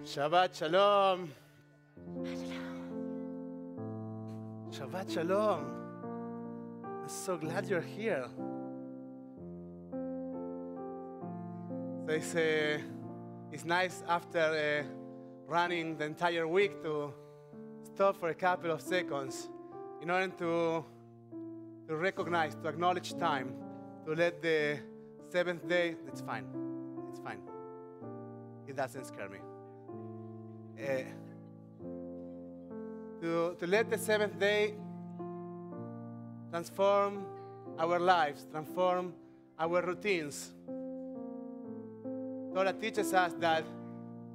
Shabbat Shalom. Shabbat Shalom. I'm so glad you're here. So it's nice after running the entire week to stop for a couple of seconds in order to recognize, to acknowledge time, to let the seventh day, it's fine. It's fine. It doesn't scare me. To let the seventh day transform our lives, transform our routines. Torah teaches us that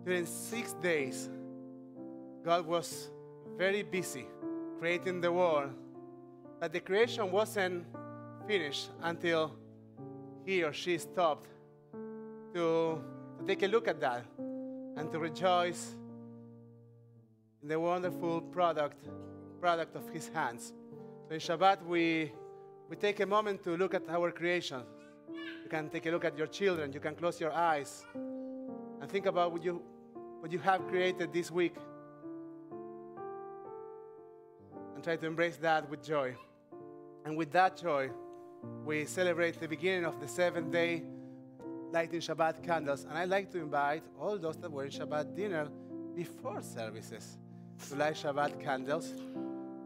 during 6 days, God was very busy creating the world, but the creation wasn't finished until he or she stopped to take a look at that and to rejoice in the wonderful product of his hands. So in Shabbat, we take a moment to look at our creation. You can take a look at your children. You can close your eyes and think about what you have created this week. And try to embrace that with joy. And with that joy, we celebrate the beginning of the seventh day, lighting Shabbat candles. And I'd like to invite all those that were in Shabbat dinner before services to light Shabbat candles.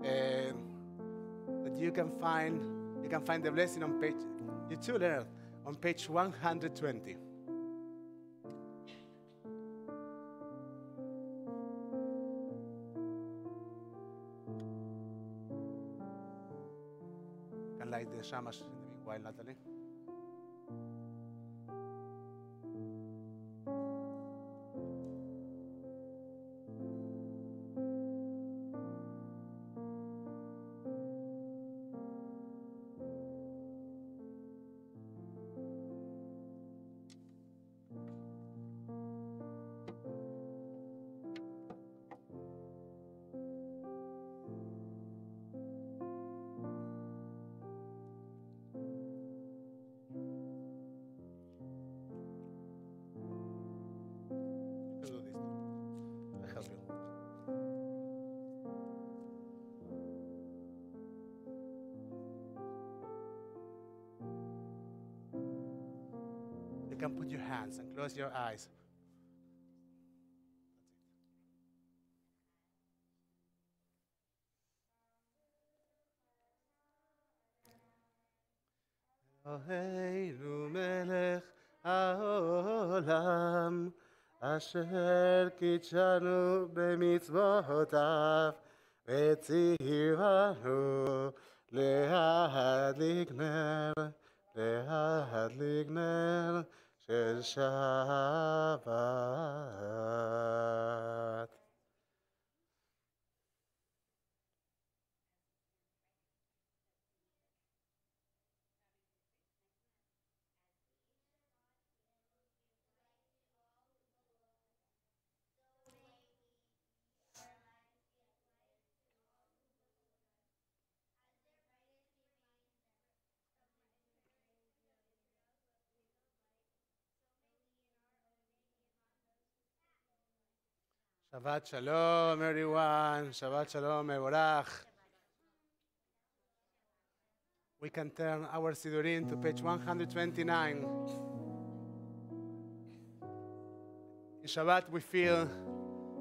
That you can find the blessing on page, you too, Leonard, on page 120. You can light the shamash in the meanwhile, Natalie. You can put your hands and close your eyes. Eloheinu melech העולם אשר קידשנו במצוותיו וציוונו להדליק נר של שבת. Shabbat Shalom, everyone. Shabbat Shalom, Mevorach. We can turn our Sidurim to page 129. In Shabbat, we feel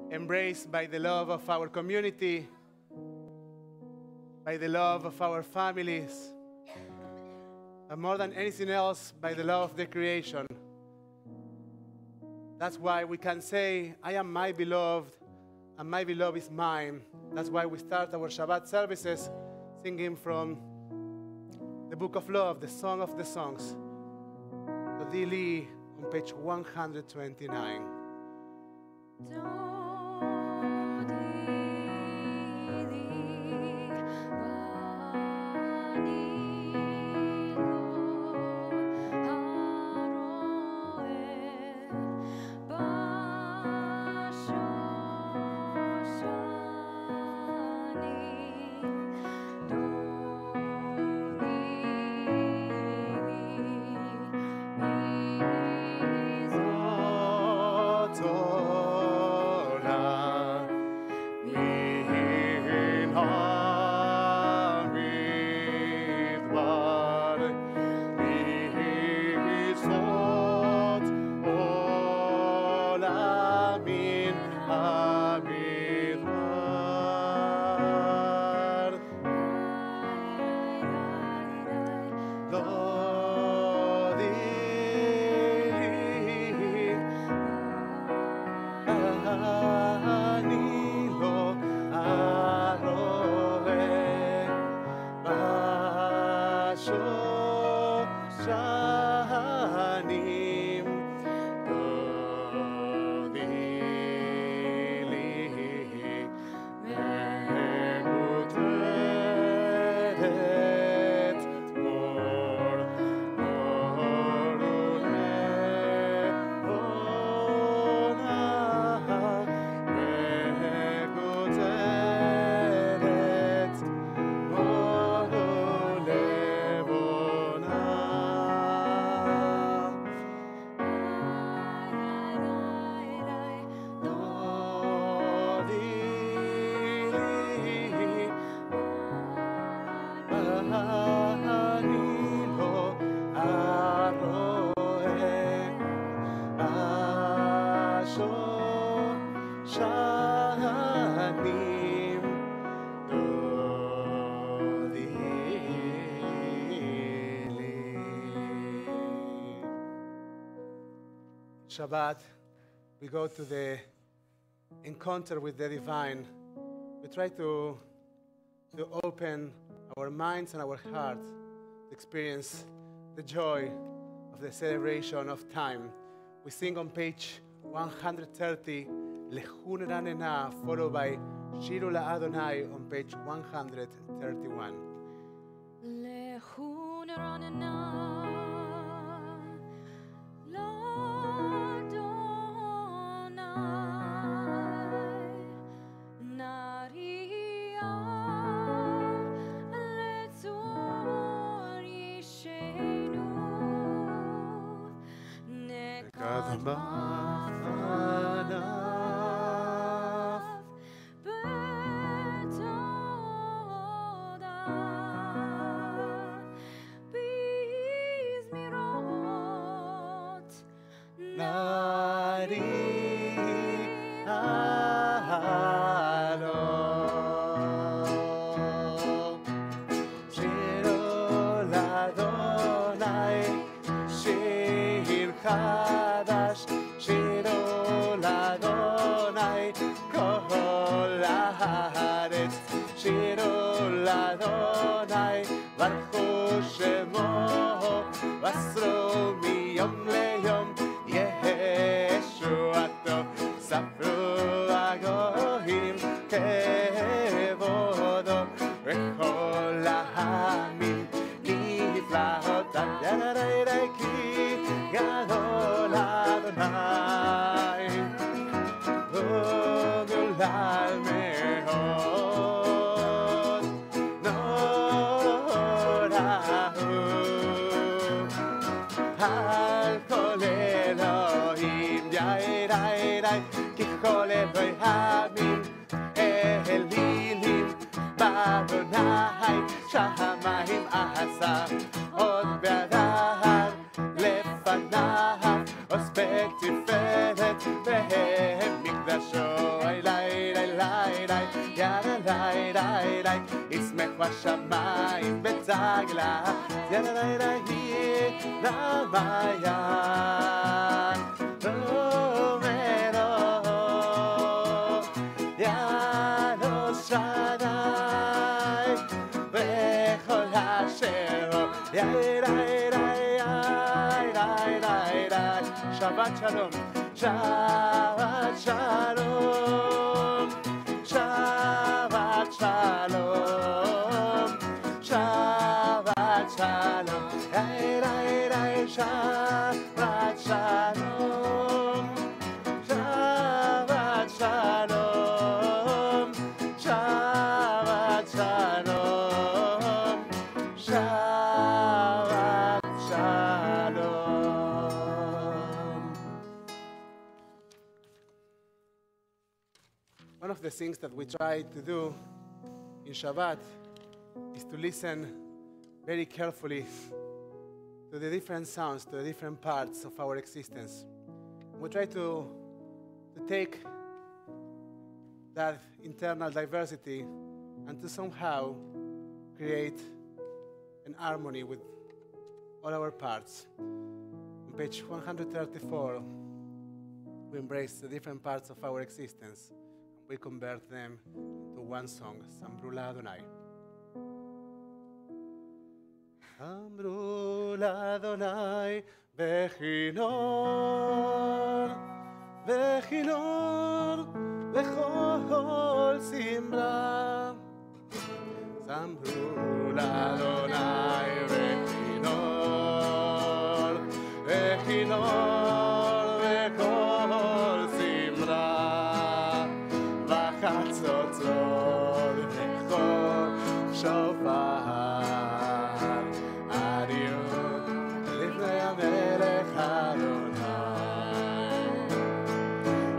embraced by the love of our community, by the love of our families, but more than anything else, by the love of the creation. That's why we can say, I am my beloved, and my beloved is mine. That's why we start our Shabbat services singing from the Book of Love, the Song of the Songs, Todi Li, on page 129. Shabbat, we go to the encounter with the divine. We try to open our minds and our hearts to experience the joy of the celebration of time. We sing on page 130, Lechun Ranena, followed by Shiru LaAdonai on page 131. Lechun Ranena. ברכו שמו, ועשרו מיום ליום, ישועתו, ספרו הגויים כבודו, וכל העמים נפלאותיו, ידעי כי גדול אדוני, וגדול מאוד, נורא הוא, על כל אלוהים, ידעי כי כל אלוהים אלילים באדוני, שמיים עשה עוד בידיו, לפניו עוז בתפארת במקדשו, ישמחו השמיים בצגלה, למעיין אומרו, יענו שדי וכל אשר שבת שלום, שבת שלום, שבת שלום, שבת שלום, שבת שלום, שבת שלום, שבת שלום, שבת שלום. One of the things that we try to do in Shabbat is to listen very carefully to the different sounds, to the different parts of our existence. We try to take that internal diversity and to somehow create an harmony with all our parts. On page 134, we embrace the different parts of our existence. We convert them to one song, Samru Adonai. Samru Adonai bechinor, bechinor, bechol simra. Samru Adonai bechinor, bechinor, bechol simra. V'chatzotzot bechol shofar. Adieu, לפני המלך אדוני.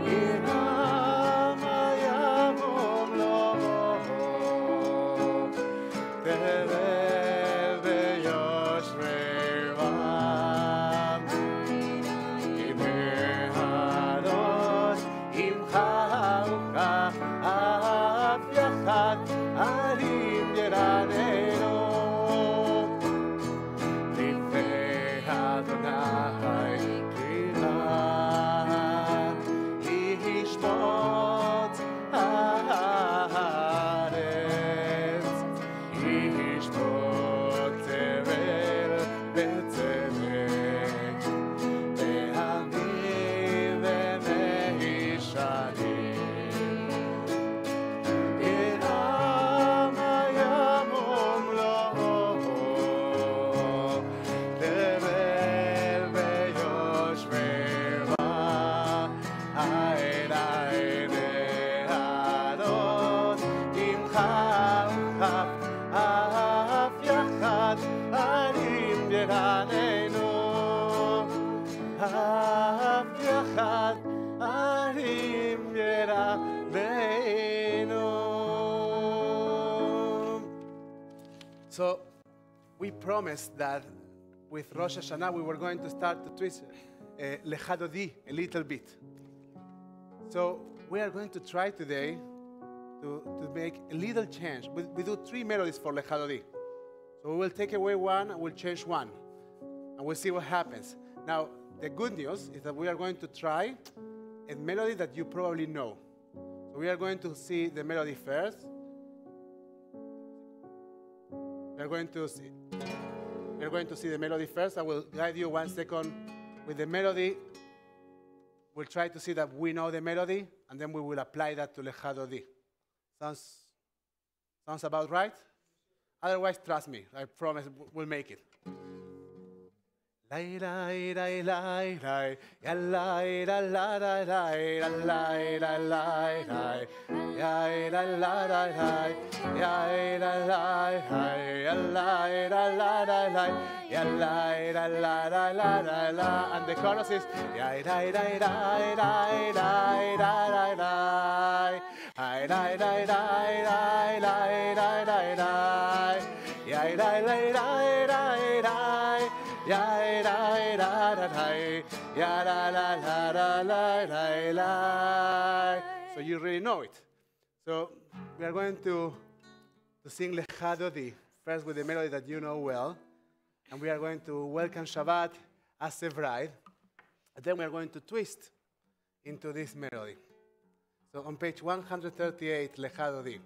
ינם הימום לו, תבל ביושבי בם. ימי הדוד עמך אף יחד עלים ירננו. So we promised that with Rosh Hashanah we were going to start to twist Lecha Dodi a little bit. So we are going to try today to make a little change. We do 3 melodies for Lecha Dodi. So we will take away one and we'll change one. And we'll see what happens. Now, the good news is that we are going to try a melody that you probably know. So we are going to see the melody first. We we're going to see the melody first. I will guide you 1 second with the melody. We'll try to see that we know the melody, and then we will apply that to Lejado D. Sounds about right? Otherwise, trust me. I promise we'll make it. Lay lay lay lay lay, ya lay la la la lay, la lay la lay lay, ya la la la lay, ya la la lay, ya lay la la la lay, ya lay la la la la la la. And the chorus is ya lay lay lay lay lay lay lay, ay lay lay lay lay lay lay lay lay, ya lay lay lay lay lay. Ya la la la la, ya la la la la la la. So you really know it. So we are going to sing Lejado D first with the melody that you know well, and we are going to welcome Shabbat as a bride, and then we are going to twist into this melody. So on page 138, Lejado D.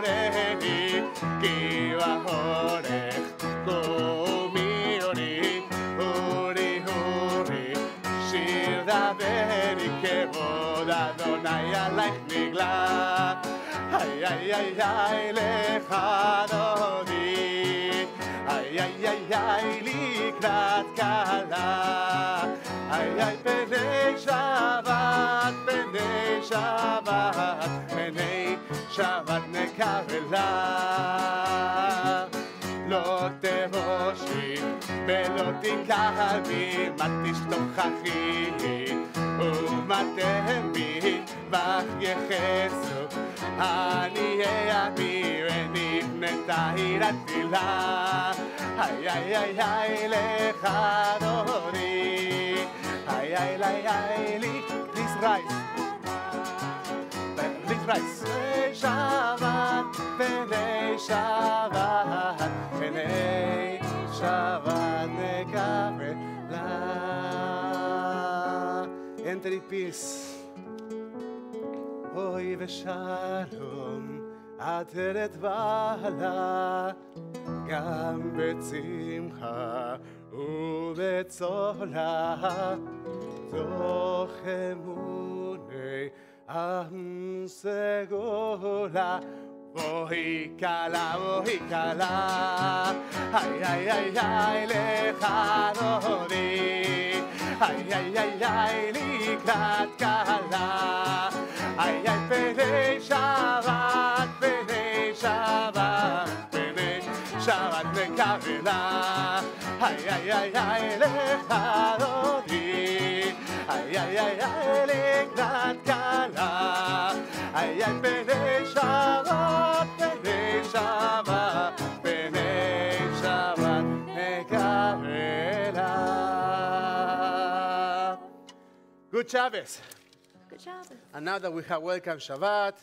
oreni, ki vahorech, kumi ori, uri, uri, shir daveri kevod Adonai alaich nigla. Ay, ay, ay, ay, lecha dodi, ay, ay, ay, ay, likrat kala, ay, ay, penei Shabbat, penei Shabbat nekavela. לא תבושי ולא תקרבי, מה תשתוכחי ומה תהבי, בך יחסו עניי עמי ונבנתה עיר התפילה. איי איי איי איי לך אדוני, איי איי איי איי לי. Please rise, please rise. Shabbat, B'nai Shabbat, B'nai Shabbat nekavela. Enter in peace. Oy v'shalom, ateret bala, gam betzimcha u'betzola, toch emunei am segula. Voy cala, ay, ay, ay, ay, lejadori, ay, ay, ay, ay, likrat kala, ay, ay, penei Shabbat, nekavela, ay, ay, ay, ay, lejadori, ay, ay, ay, ay, likrat kala, ay, ay, penei Shabbat, penei Shabbat, nekavela. Good Shabbos. Good job. And now that we have welcomed Shabbat,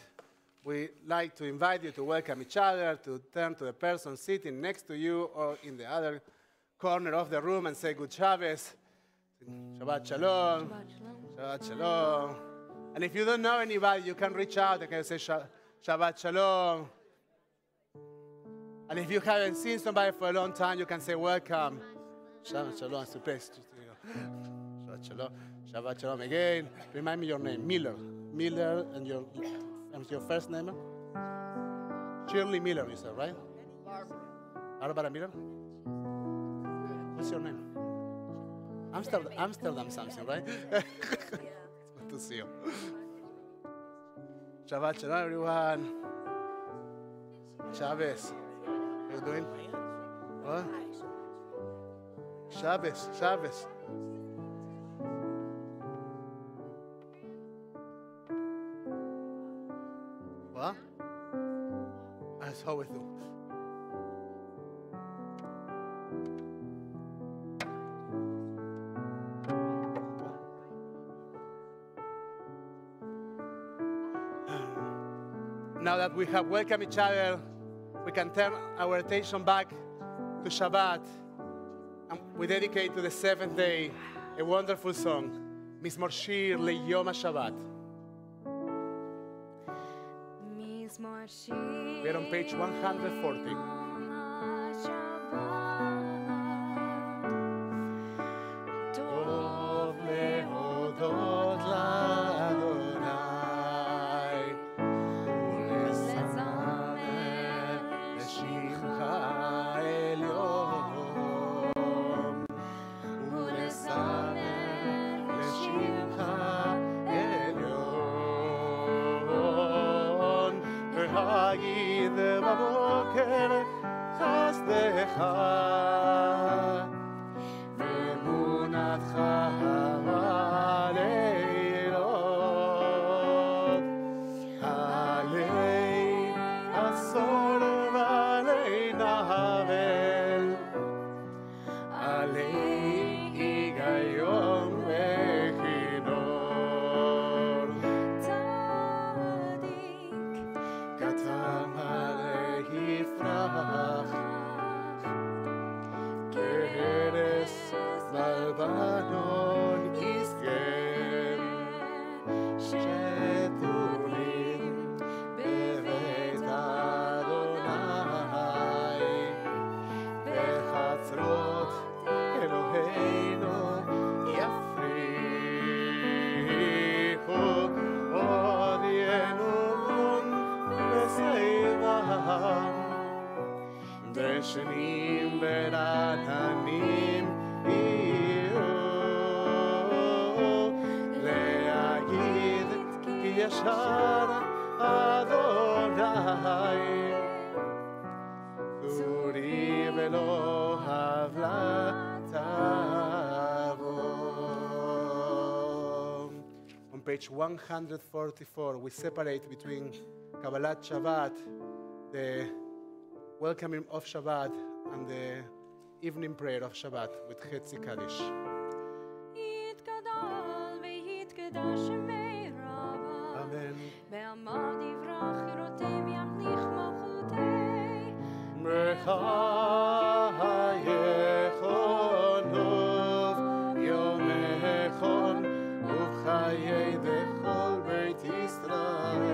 we like to invite you to welcome each other, to turn to the person sitting next to you or in the other corner of the room and say Good Shabbos. Shabbat Shalom. Shabbat shalom. Shabbat Shalom. And if you don't know anybody, you can reach out and can say Shabbat Shalom. And if you haven't seen somebody for a long time, you can say welcome. Shabbat Shalom. It's a place to Shabbat Shalom. Shabbat Shalom again. Remind me your name. Miller. Miller and your first name? Shirley Miller, you said, right? Barbara Miller? What's your name? Amsterdam something, right? It's good to see you. Shabbat Shalom, everyone. Shabbos. How you doing? What? Shabbos. What? That's how we do. Now that we have welcomed each other, we can turn our attention back to Shabbat. And we dedicate to the seventh day a wonderful song, Mizmor Shir Leyom HaShabbat. We're on page 140. Tov lehodot l'Adonai, u'lezamer l'shimcha elyon, u'lezamer l'shimcha elyon, להגיד בבוקר חסדך ואמונתך בלילות, עלי עשור ועלי נבל, עלי היגיון וכינור. קטן עלי יפרח, כהרס בלבנון יזכם, שתולים בבית בשנים ורעננים יהיו להגיד כי ישר אדוני צורי ולא הבלה תבוא. On page 144 we separate between Kabbalat Shabbat, the welcoming of Shabbat, and the evening prayer of Shabbat with Chetzi Kaddish. Amen. Mechayechon Nov Yomechon Uchayei Dechol Beit Yisrael.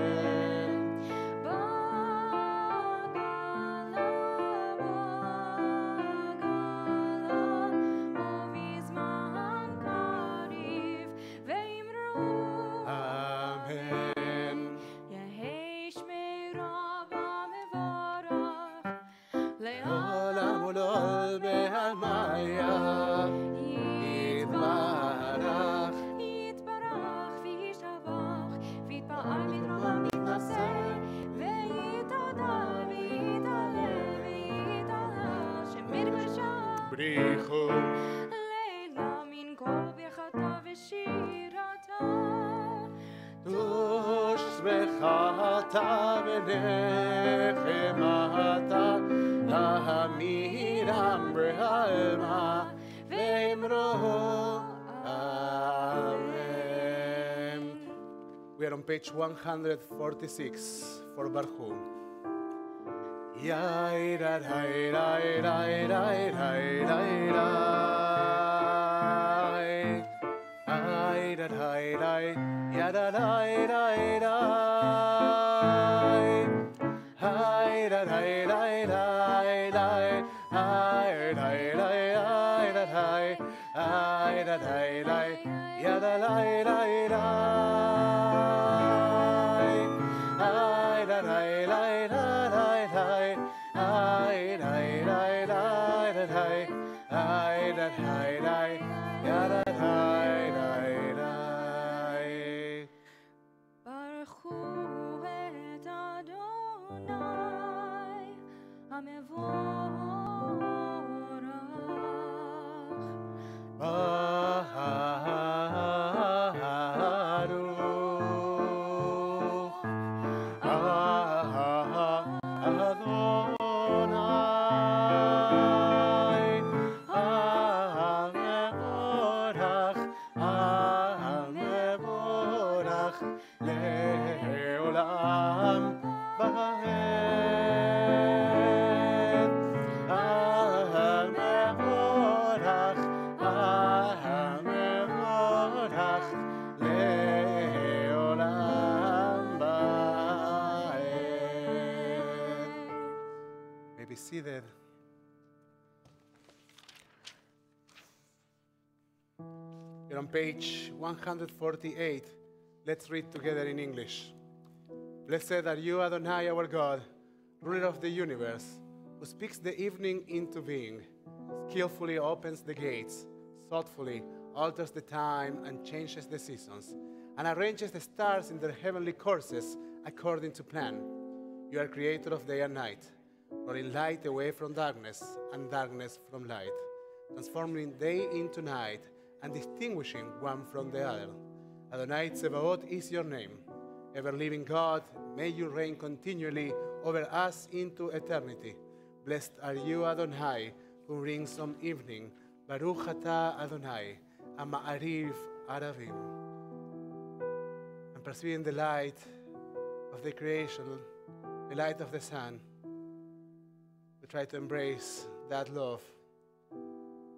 אתה ונחמתה להמירם בעלמה ואמרו Amen. We are on page 146 for Baruch. Be seated. You're on page 148. Let's read together in English. Blessed are you, Adonai, our God, ruler of the universe, who speaks the evening into being, skillfully opens the gates, thoughtfully alters the time and changes the seasons, and arranges the stars in their heavenly courses according to plan. You are creator of day and night, rolling light away from darkness and darkness from light, transforming day into night and distinguishing one from the other. Adonai Tsevaot is your name. Ever-living God, may you reign continually over us into eternity. Blessed are you, Adonai, who brings on evening. Baruch atah Adonai, Ma'ariv Aravim. And perceiving the light of the creation, the light of the sun, we try to embrace that love,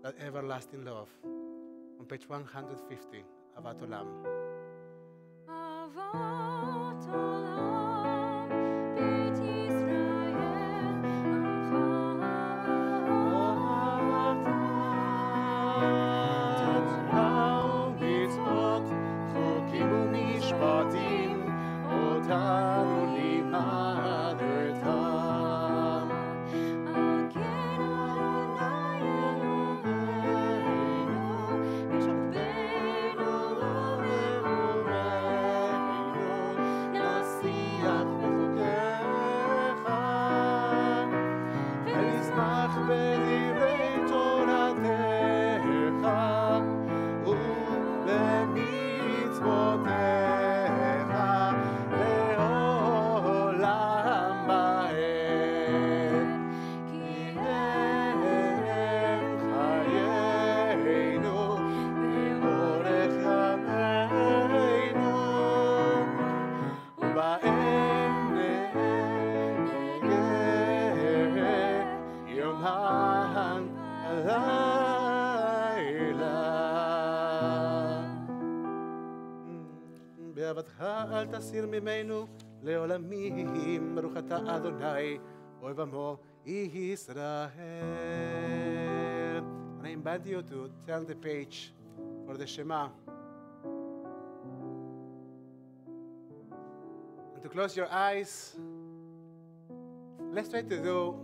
that everlasting love. On page 150, Avat Olam. Avat Olam, Beit Yisrael, Torah u'mitzvot, chukim u'mishpatim, otanu limadertam. מצוותך אל תסיר ממנו לעולמים. ברוך אתה אדוני, אוהב עמו ישראל. And I invite you to turn the page for the Shema. And to close your eyes. Let's try to do,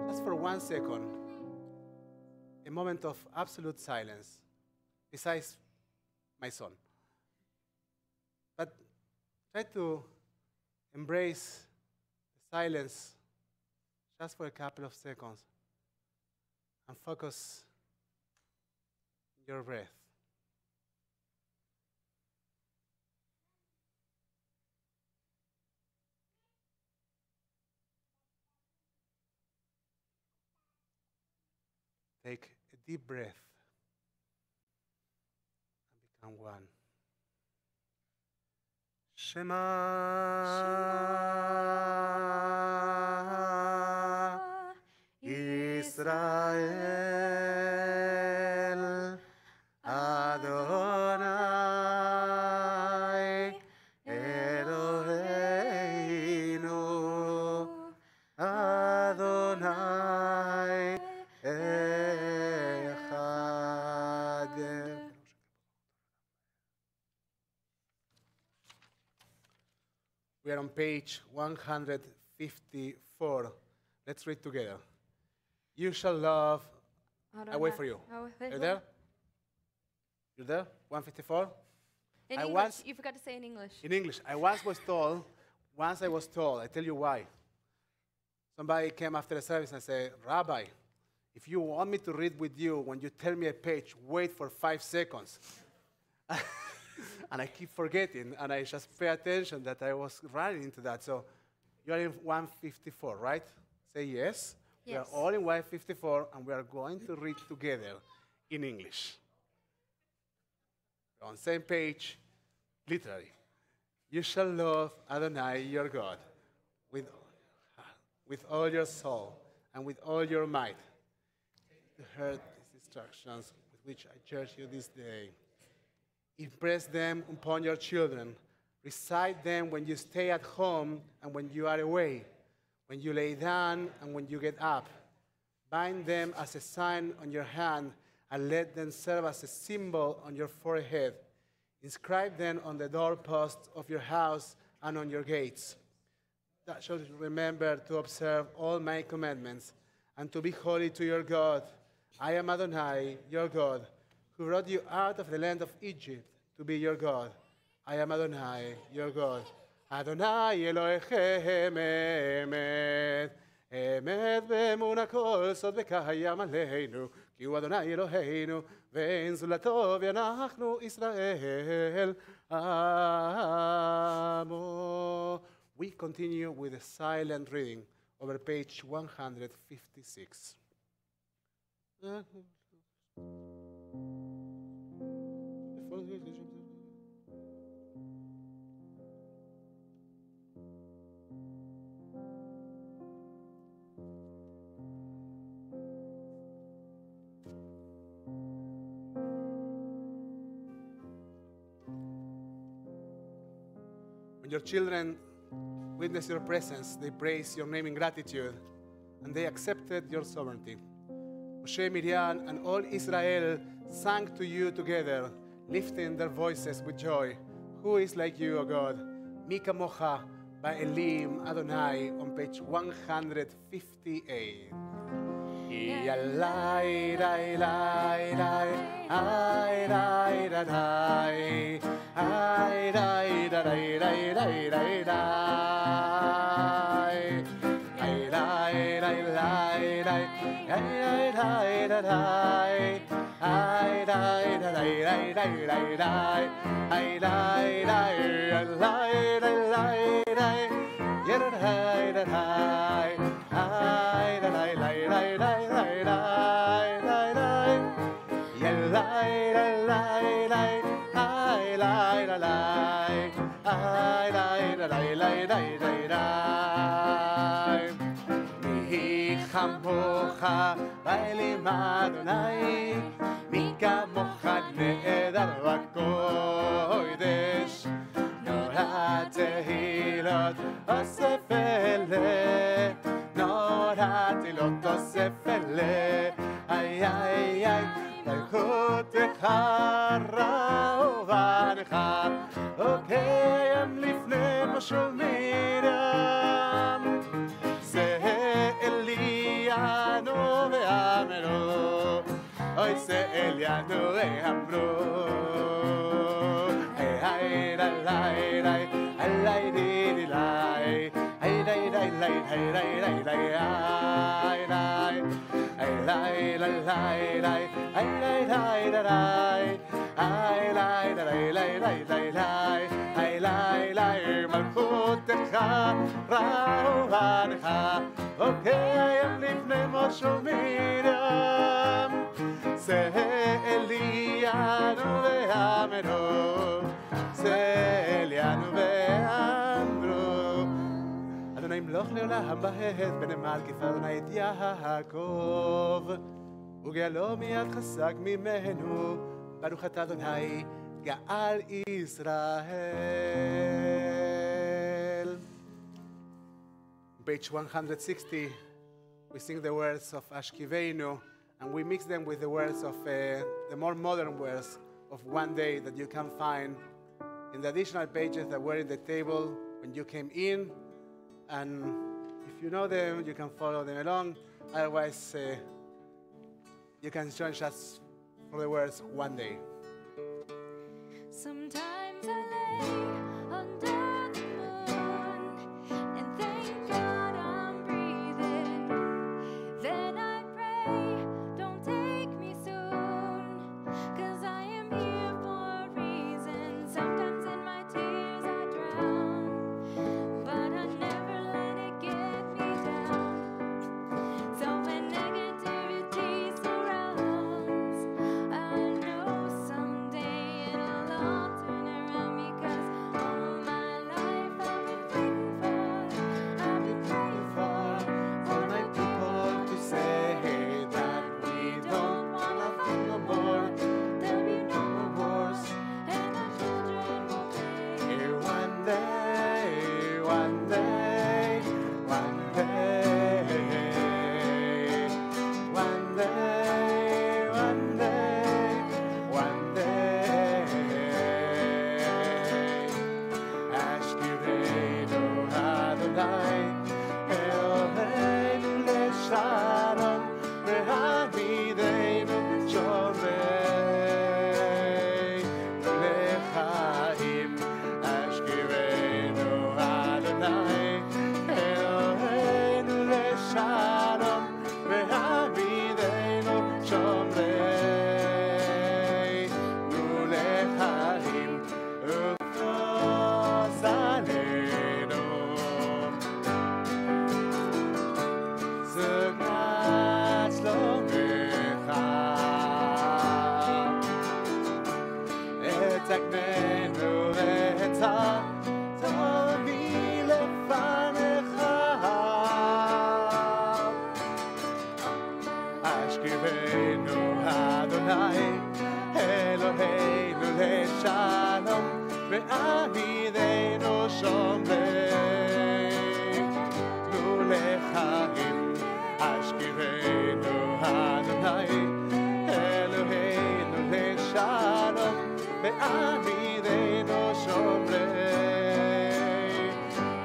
just for 1 second, a moment of absolute silence, besides my son. But try to embrace the silence just for a couple of seconds and focus on your breath. Take a deep breath and become one. Shema Israel Adonai Eloheinu Adonai Echad. We are on page 154. Let's read together. You shall love. I wait for you. Are you there? You're there? 154? In English. You forgot to say in English. In English. I was told, I tell you why. Somebody came after the service and said, Rabbi, if you want me to read with you, when you tell me a page, wait for 5 seconds. And I keep forgetting, and I just pay attention that I was running into that. So you are in 154, right? Say yes. Yes. We are all in 154, and we are going to read together in English. We're on the same page, literally. You shall love Adonai your God with all your soul and with all your might. To hear these instructions with which I charge you this day. Impress them upon your children. Recite them when you stay at home and when you are away, when you lay down and when you get up. Bind them as a sign on your hand and let them serve as a symbol on your forehead. Inscribe them on the doorposts of your house and on your gates. That shall remember to observe all my commandments and to be holy to your God. I am Adonai, your God, who brought you out of the land of Egypt to be your God. I am Adonai, your God. Adonai Elohechem emet, emet ve'emuna kol sod v'kayam aleinu, ki hu Adonai Eloheinu, ve'en zulato v'anachnu Israel amo. We continue with a silent reading over page 156. When your children witness your presence, they praise your name in gratitude, and they accepted your sovereignty. Moshe, Miriam, and all Israel sang to you together, lifting their voices with joy. Who is like you, O God? Mi kamocha by Elim Adonai on page 158. Yalai, rai, rai, rai, ai, rai, rai, rai, ai, rai, rai, rai, rai, rai, rai, ai, rai, rai, rai, rai, ai, rai, rai, rai, ai, rai, rai, rai, rai, rai, rai, ai, rai, rai, rai, rai, rai, rai, rai, rai, ai, rai, rai, rai, rai. Kamocha Bailim Adonai Mi kamocha Nehedar Bakodesh להיות אוסף אלה, נולדתי להיות אוסף אלה, איי איי איי, מלכותך רעובנך, אוקיי לפני משה מרים, זה אלינו ואמרו, אוי זה אלינו ואמרו, היי ליי ליי ליי ליי ליי ליי היי ליי ליי ליי היי ליי ליי ליי היי ליי ליי ליי ליי היי ליי ליי ליי היי ליי ליי ליי ליי ליי היי ליי ליי מלכותך רעובנך אוקיי לפני משה מרים זה אלינו ואמרו זה אלינו ואמרו אדוני ימלוך לעולם בהד בנמל כפר אדוני את יעקב וגאלו מיד חזק ממנו ברוך אתה אדוני גאל ישראל. Page 160 we sing the words of Ashkiveinu and we mix them with the words of the more modern words of one day that you can find in the additional pages that were in the table when you came in, and if you know them you can follow them along, otherwise you can join us for the words one day. Sometimes I lay under the moon and thank God I'm breathing. Then I pray, don't take me soon, 'cause I am here for a reason. Sometimes in my tears I drown, but I never let it get me down. So when negativity surrounds, I know someday it'll all turn around because all my life I've been praying For my people to say that we don't wanna fight no more, there'll be no no wars. and our children will play. One day, one day, one day, one day, one day, one day. Ashkiveinu Adonai, Eloheinu leshalom, ve'amidenu shomrei lechaim. Ashkiveinu Adonai, Eloheinu leshalom, ve'amidenu shomrei lechaim. Ufos aleinu Zugrat shlomecha etagmenu ve'etzah מלפניך אשכיבנו אדוני אלוהינו לשלום ועמידנו שומרי תנו לחיים אשכיבנו אדוני אלוהינו לשלום ועמידנו שומרי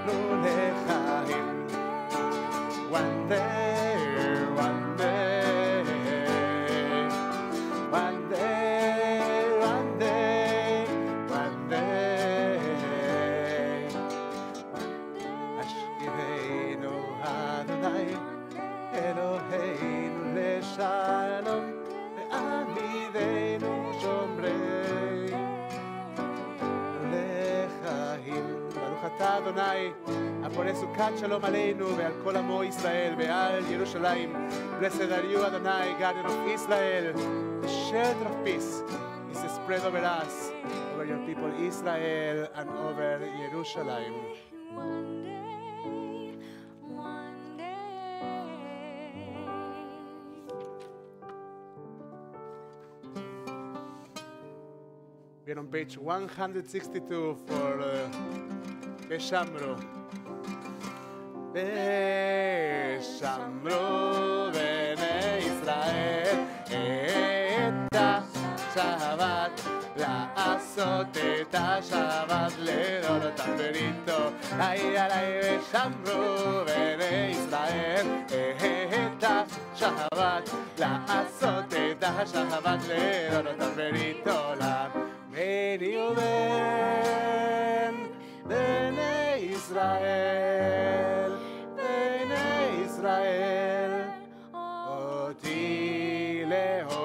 תנו לחיים one day, one day, one day, one day, one day. Ashkiveinu Adonai, Eloheinu leshalom, ve'amidenu shomrei lechaim. Baruch atah Adonai, הפונה סוכת שלום עלינו ועל כל עמו ישראל ועל ירושלים. Blessed are you, Adonai, Guardian of Israel. The shelter of peace is spread over us, over your people Israel and over Jerusalem. One day, one day. We're on page 162 for Beshamro. ושמרו בני ישראל את השבת, לעשות את השבת לדורותם בריתו. היי עלי ושמרו בני ישראל את השבת, לעשות את השבת לדורותם בריתו עולם. ביני ובין בני ישראל, בני ישראל, אותי לעולם.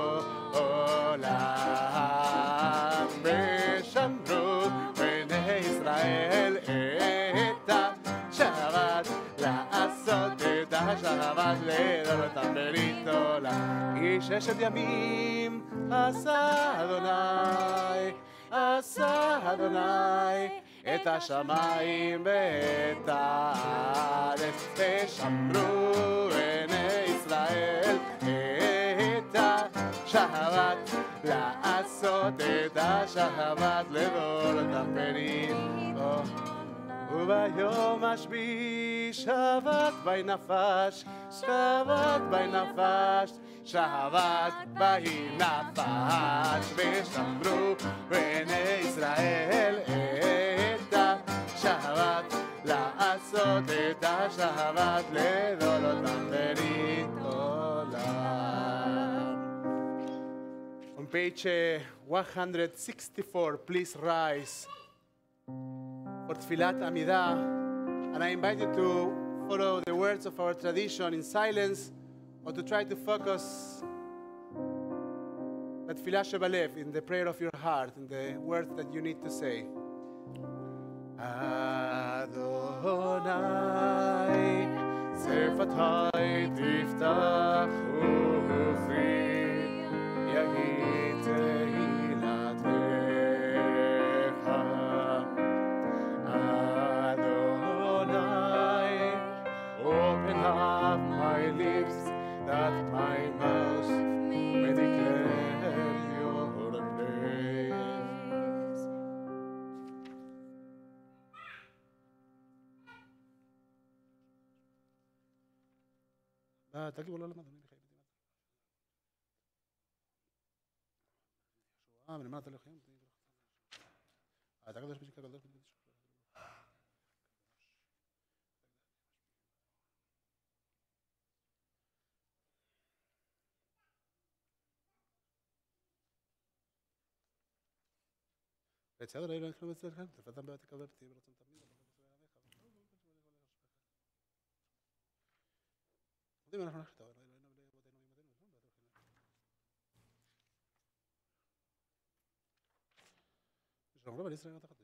ושמרו בני ישראל את השבת, לעשות את השבת לדורותם ברית עולם. כי ששת ימים עשה אדוני, עשה אדוני את השמיים ואת הארץ. ושמרו בני ישראל את השבת, לעשות את השבת לדורותם ברית. וביום השביעי שבת בי נפש, שבת בי נפש, שבת בי נפש. ושמרו בני ישראל את השבת, לעשות את השבת לדורותם ברית עולם. On page 164, please rise for Tfilat Amidah, and I invite you to follow the words of our tradition in silence, or to try to focus at Tfilah Shebalev, in the prayer of your heart, in the words that you need to say. Adonai, Sefatai tiftach ufi, yahid tehilatecha. Adonai, open up my lips, that my mouth may declare your praise. تقول ولا ما من ما طلع خيام اعتقد مش كده. بس هذا لا يمكن بس الكلام تفتح بقى تكبر تيبر تنتمي دي انا نحتاج شغله بس انا اعتقد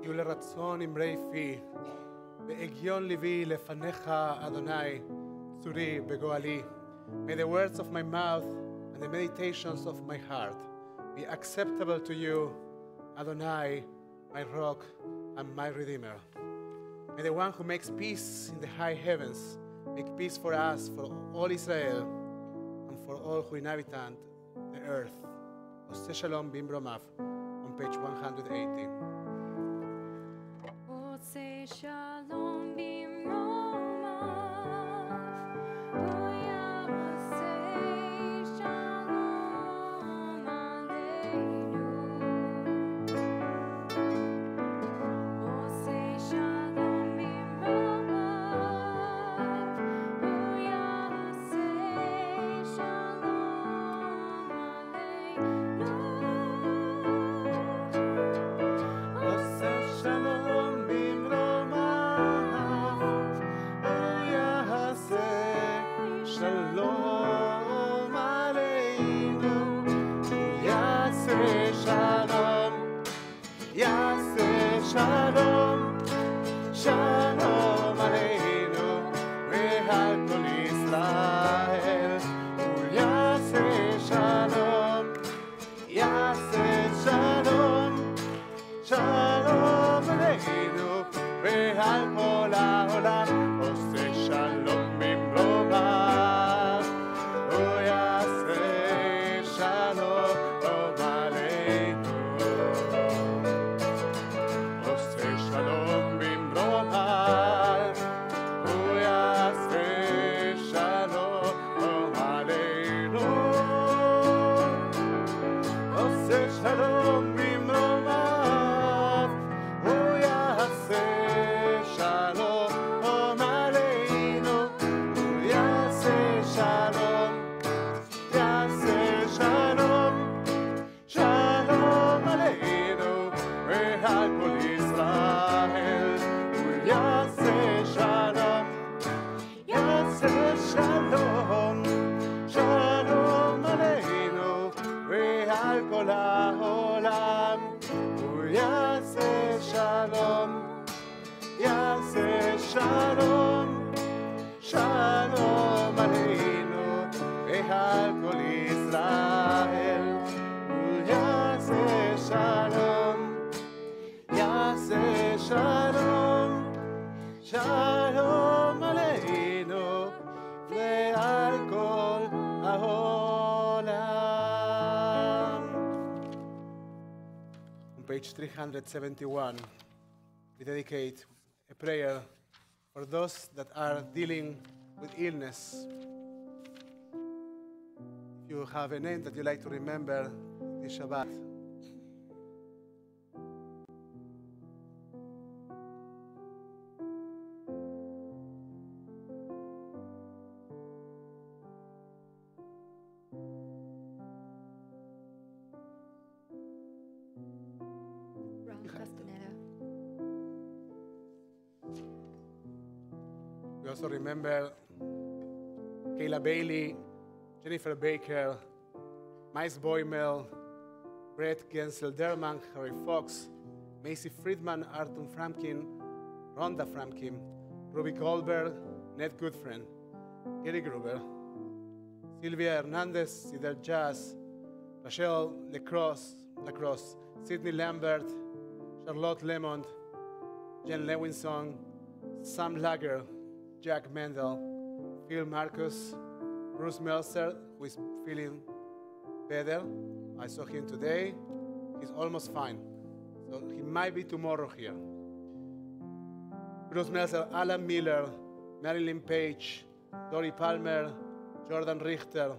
יהיו לרצון אמרי פי, והגיון ליבי לפניך, אדוני, צורי בגואלי. May the words of my mouth and the meditations of my heart be acceptable to you, Adonai, my rock and my redeemer. May the one who makes peace in the high heavens make peace for us, for all Israel, and for all who inhabit the earth. Oseh Shalom Bimromav on page 180. עושה שלום במרומיו, הוא יעשה שלום עלינו. עושה שלום במרומיו, הוא יעשה שלום עלינו. עושה שלום במרומיו, הוא יעשה שלום עלינו. הוא יעשה שלום, יעשה שלום, שלום עלינו ועל כל ישראל. הוא יעשה שלום, יעשה שלום, שלום עלינו ועל כל העולם. עושה שלום במרומיו, הוא יעשה שלום עלינו. עושה שלום במרומיו, הוא יעשה שלום עלינו. עושה שלום במרומיו, הוא יעשה שלום עלינו. הוא יעשה שלום, יעשה שלום, שלום עלינו ועל כל ישראל. הוא יעשה שלום, יעשה שלום, שלום עלינו ועל כל העולם. הוא יעשה שלום, יעשה שלום, שלום עלינו ועל כל ישראל. הוא יעשה שלום, יעשה שלום, שלום עלינו ועל כל העולם. On page 371, we dedicate a prayer for those that are dealing with illness. If you have a name that you like to remember this Shabbat, Ron Castaneda. we also remember Kayla Bailey, Jennifer Baker, Miles Boymel, Brett Gensel-Derman, Harry Fox, Macy Friedman, Artur Framkin, Rhonda Framkin, Ruby Goldberg, Ned Goodfriend, Gary Gruber, Sylvia Hernandez, Cedar Jazz, Rachel Lacrosse, Sydney Lambert, Charlotte Lemond, Jen Lewinson, Sam Lager, Jack Mendel, Phil Marcus, Bruce Meltzer, who is feeling better. I saw him today. He's almost fine. So he might be tomorrow here. Bruce Meltzer, Alan Miller, Marilyn Page, Dory Palmer, Jordan Richter,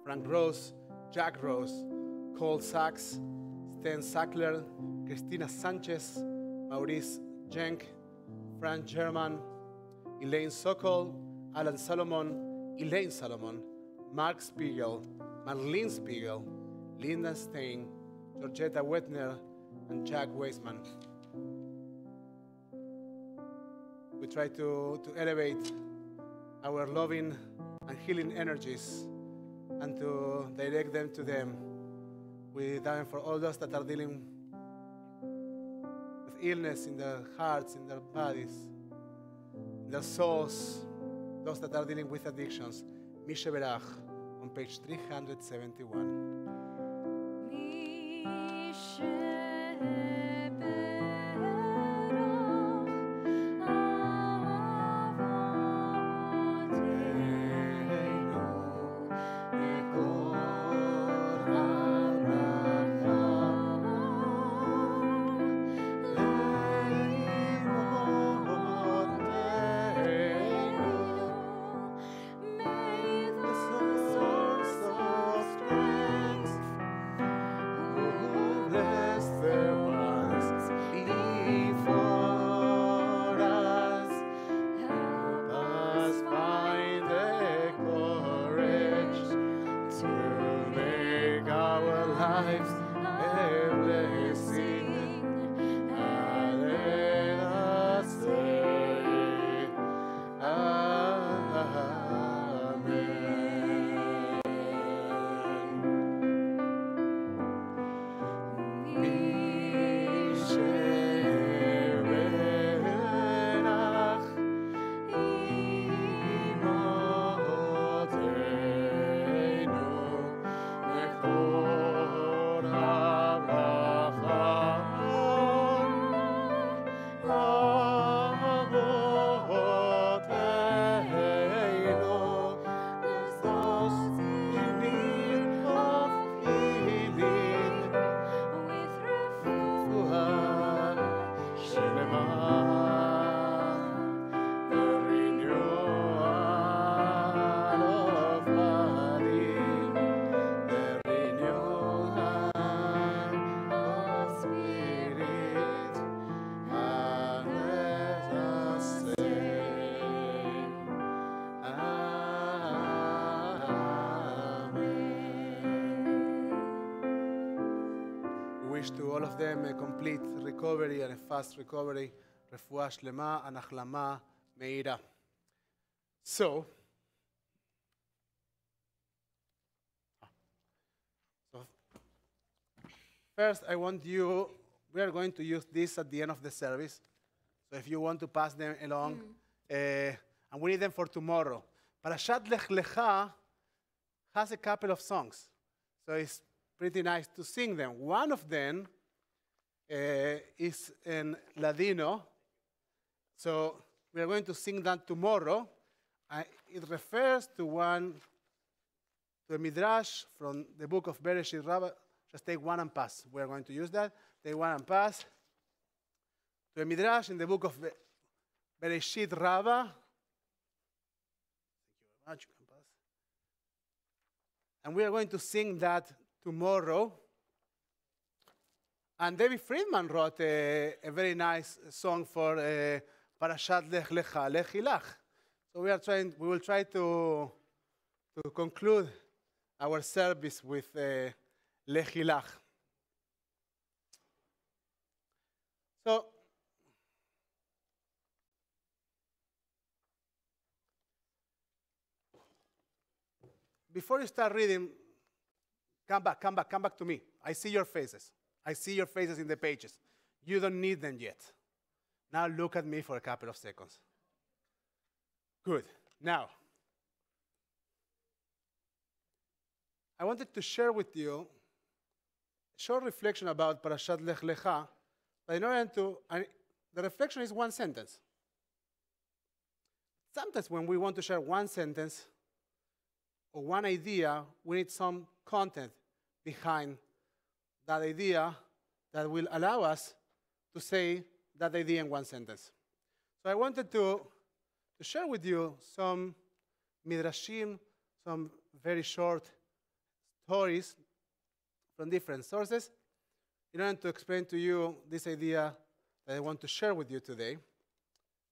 Frank Rose, Jack Rose, Cole Sachs, Sten Sackler, Christina Sanchez, Maurice Jenk, Frank German, Elaine Sokol, Alan Solomon, Elaine Solomon, Mark Spiegel, Marlene Spiegel, Linda Stein, Georgetta Wetner, and Jack Weisman. We try to elevate our loving and healing energies and to direct them to them. We thank for all those that are dealing with illness in their hearts, in their bodies, in their souls, those that are dealing with addictions. Misha Berach on page 371. Wish to all of them a complete recovery and a fast recovery. רפואה שלמה, החלמה מהירה. So first I want you, we are going to use this at the end of the service. So if you want to pass them along, and we need them for tomorrow. Parashat Lech Lecha has a couple of songs. So it's pretty nice to sing them. One of them is in Ladino. So we are going to sing that tomorrow. It refers to a midrash from the book of Bereshit Rabbah. Just take one and pass. We are going to use that. Take one and pass. To a midrash in the book of Bereshit Rabbah. Thank you very much. You can pass. And we are going to sing that tomorrow. And David Friedman wrote a very nice song for Parashat Lech Lecha, Lech Ilach. So we will try to conclude our service with Lech Ilach. So before you start reading, come back to me. I see your faces. I see your faces in the pages. You don't need them yet. Now look at me for a couple of seconds. Good. Now, I wanted to share with you a short reflection about Parashat Lech Lecha. But the reflection is one sentence. Sometimes when we want to share one sentence or one idea, we need some content behind that idea that will allow us to say that idea in one sentence. So I wanted to share with you some midrashim, some very short stories from different sources in order to explain to you this idea that I want to share with you today.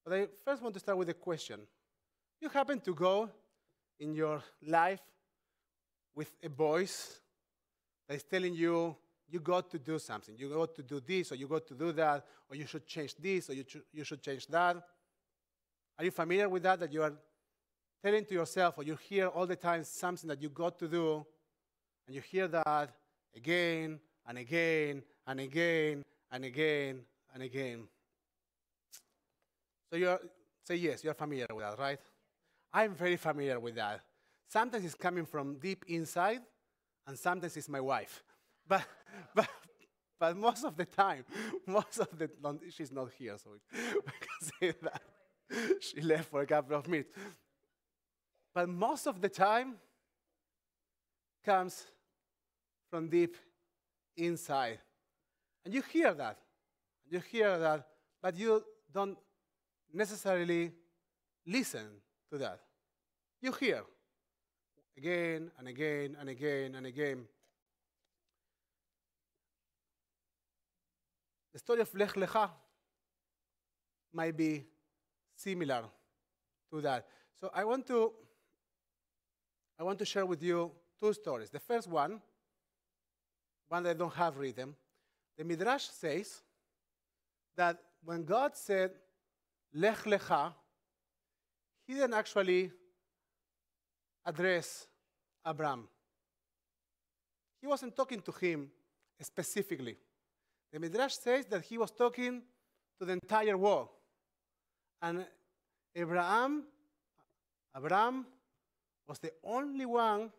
But I first want to start with a question. You happen to go in your life with a voice that is telling you, you got to do something. You got to do this, or you got to do that, or you should change this, or you should change that. Are you familiar with that you are telling to yourself, or you hear all the time something that you got to do, and you hear that again and again and again and again and again. So say yes, you're familiar with that, right? I'm very familiar with that. Sometimes it's coming from deep inside, and sometimes it's my wife. But, but, but most of the time, she's not here, so we can say that. She left for a couple of minutes. But most of the time comes from deep inside. And you hear that. But you don't necessarily listen to that. You hear again and again and again and again. The story of Lech Lecha might be similar to that. So I want to share with you two stories. The first one that I don't have written, the Midrash says that when God said, Lech Lecha, he didn't actually address Abram. He wasn't talking to him specifically. The Midrash says that he was talking to the entire world. And Abram was the only one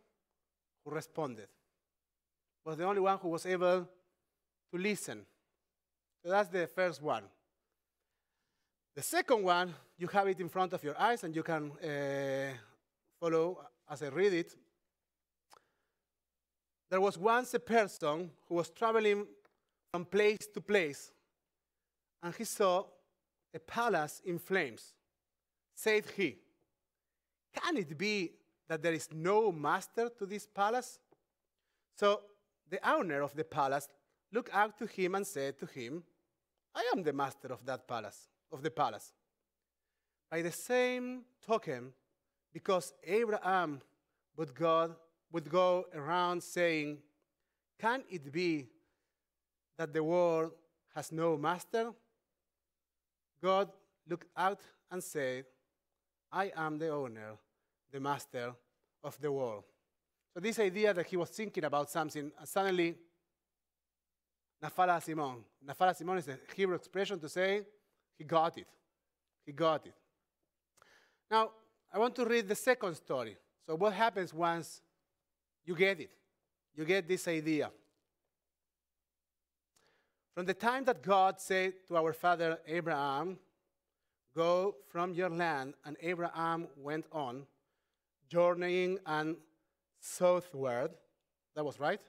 who responded, was the only one who was able to listen. So that's the first one. The second one, you have it in front of your eyes, and you can follow as I read it. There was once a person who was traveling from place to place, and he saw a palace in flames. Said he, "Can it be that there is no master to this palace?" So the owner of the palace looked out to him and said to him, "I am the master of that palace, of the palace." By the same token, because Abraham would go around saying, "Can it be that the world has no master?" God looked out and said, "I am the owner, the master of the world." So this idea that he was thinking about something, suddenly Nafal Ha'asimon. Nafal Ha'asimon is a Hebrew expression to say, he got it. He got it. Now, I want to read the second story. So what happens once you get it? You get this idea. From the time that God said to our father Abraham, "Go from your land," and Abraham went on, journeying and southward, that was right,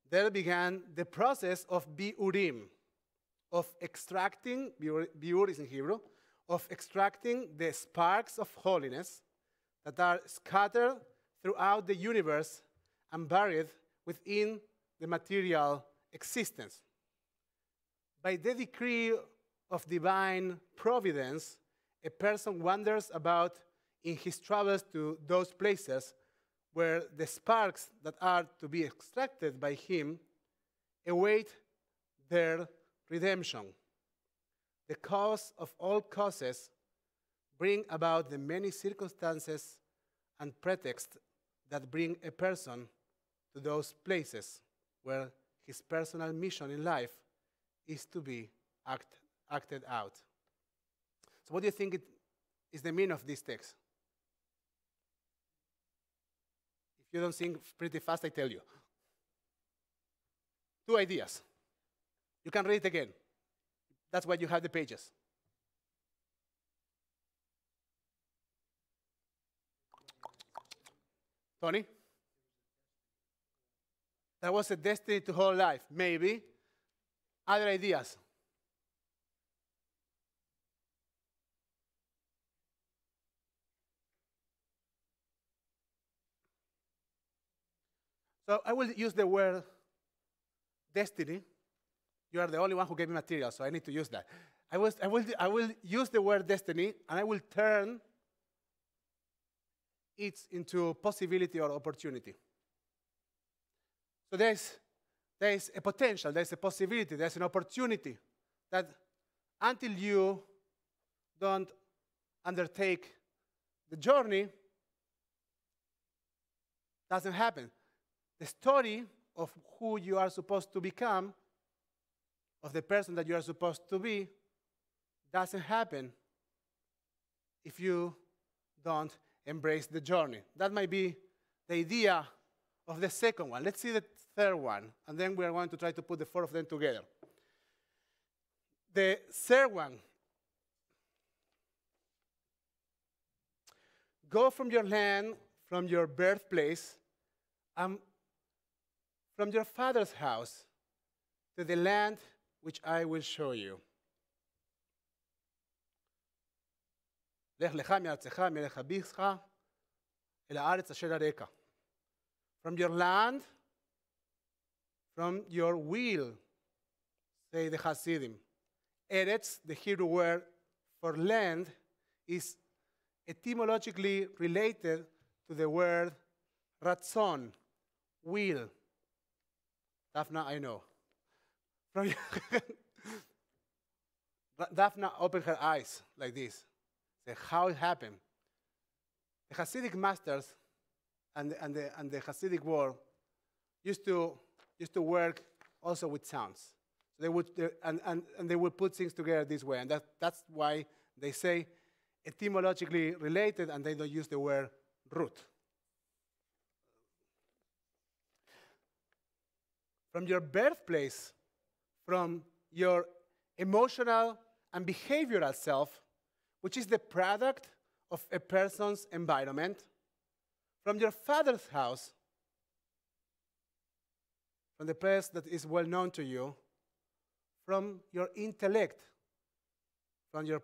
there began the process of biurim, of extracting, biur is in Hebrew, of extracting the sparks of holiness that are scattered throughout the universe and buried within the material existence. By the decree of divine providence, a person wanders about in his travels to those places where the sparks that are to be extracted by him await their redemption. The cause of all causes bring about the many circumstances and pretexts that bring a person to those places where his personal mission in life is to be acted out. So what do you think is the meaning of this text? If you don't think pretty fast, I tell you. Two ideas. You can read it again. That's why you have the pages. Tony? That was a destiny to whole life. Maybe. Other ideas? So I will use the word destiny. You are the only one who gave me material, so I need to use that. I will use the word destiny, and I will turn it into possibility or opportunity. So there is a potential, there is a possibility, there is an opportunity that until you don't undertake the journey, doesn't happen. The story of who you are supposed to become of the person that you are supposed to be doesn't happen if you don't embrace the journey. That might be the idea of the second one. Let's see the third one, and then we are going to try to put the four of them together. The third one, go from your land, from your birthplace, and from your father's house to the land which I will show you. לך לך מארצך מלך אביך אל הארץ אשר אראך. From your land, from your will, say the Hasidim. Eretz, the Hebrew word for land, is etymologically related to the word ratzon, will. Daphna, I know. Daphna opened her eyes like this. Say, how it happened? The Hasidic masters and the Hasidic world used to work also with sounds. So they would they would put things together this way, and that's why they say etymologically related, and they don't use the word root. From your birthplace, from your emotional and behavioral self, which is the product of a person's environment, from your father's house, from the place that is well known to you, from your intellect, from your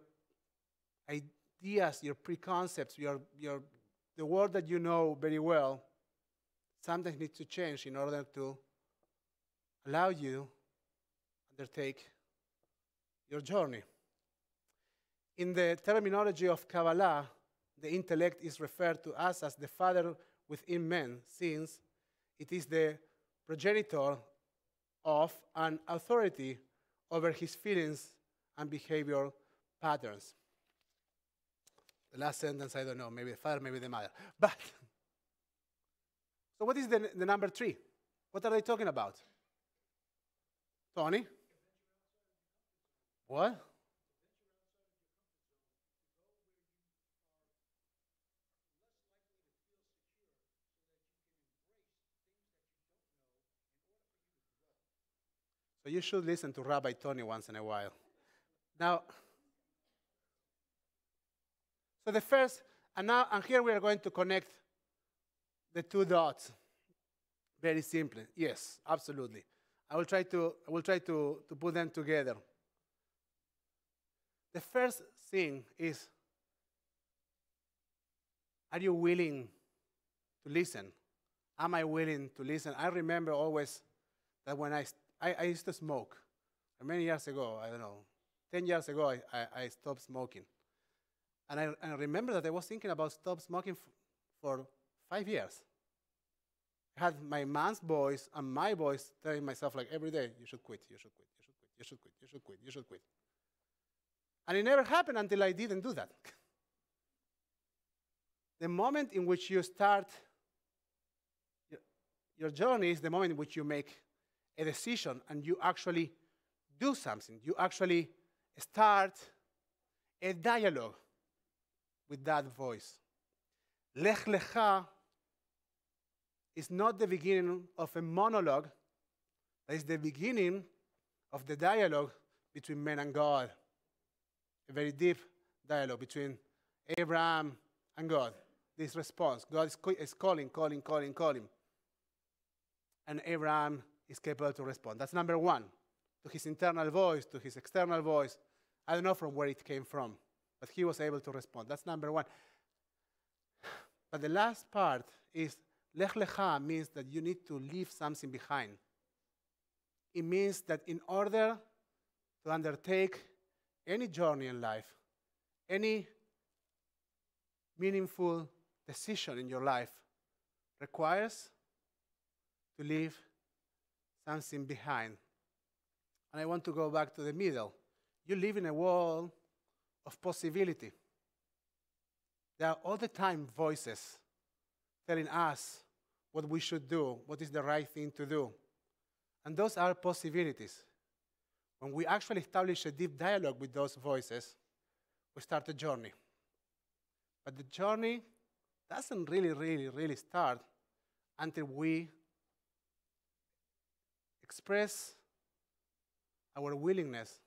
ideas, your preconcepts, the world that you know very well, sometimes needs to change in order to allow you to undertake your journey. In the terminology of Kabbalah, the intellect is referred to us as the father within man, since it is the progenitor of an authority over his feelings and behavior patterns. The last sentence, I don't know, maybe the father, maybe the mother. But, so what is the number 3? What are they talking about? Tony? What? So you should listen to Rabbi Tony once in a while. Now, so the first, and here we are going to connect the two dots very simply. Yes, absolutely. I will try to put them together. The first thing is, are you willing to listen? Am I willing to listen? I remember always that when I used to smoke. Many years ago, I don't know, 10 years ago, I stopped smoking. And I remember that I was thinking about stop smoking for 5 years. I had my mom's voice and my voice telling myself like every day, you should quit, you should quit, you should quit, you should quit, you should quit, you should quit. And it never happened until I didn't do that. The moment in which you start your journey is the moment in which you make a decision and you actually do something. You actually start a dialogue with that voice. Lech Lecha is not the beginning of a monologue, but it's the beginning of the dialogue between man and God. A very deep dialogue between Abraham and God. This response, God is calling. And Abraham is capable to respond. That's number 1. To his internal voice, to his external voice. I don't know from where it came from, but he was able to respond. That's number 1. But the last part is, Lech Lecha means that you need to leave something behind. It means that in order to undertake any journey in life, any meaningful decision in your life requires to leave something behind. And I want to go back to the middle. You live in a world of possibility. There are all the time voices telling us what we should do, what is the right thing to do. And those are possibilities. when we actually establish a deep dialogue with those voices, we start a journey. But the journey doesn't really start until we express our willingness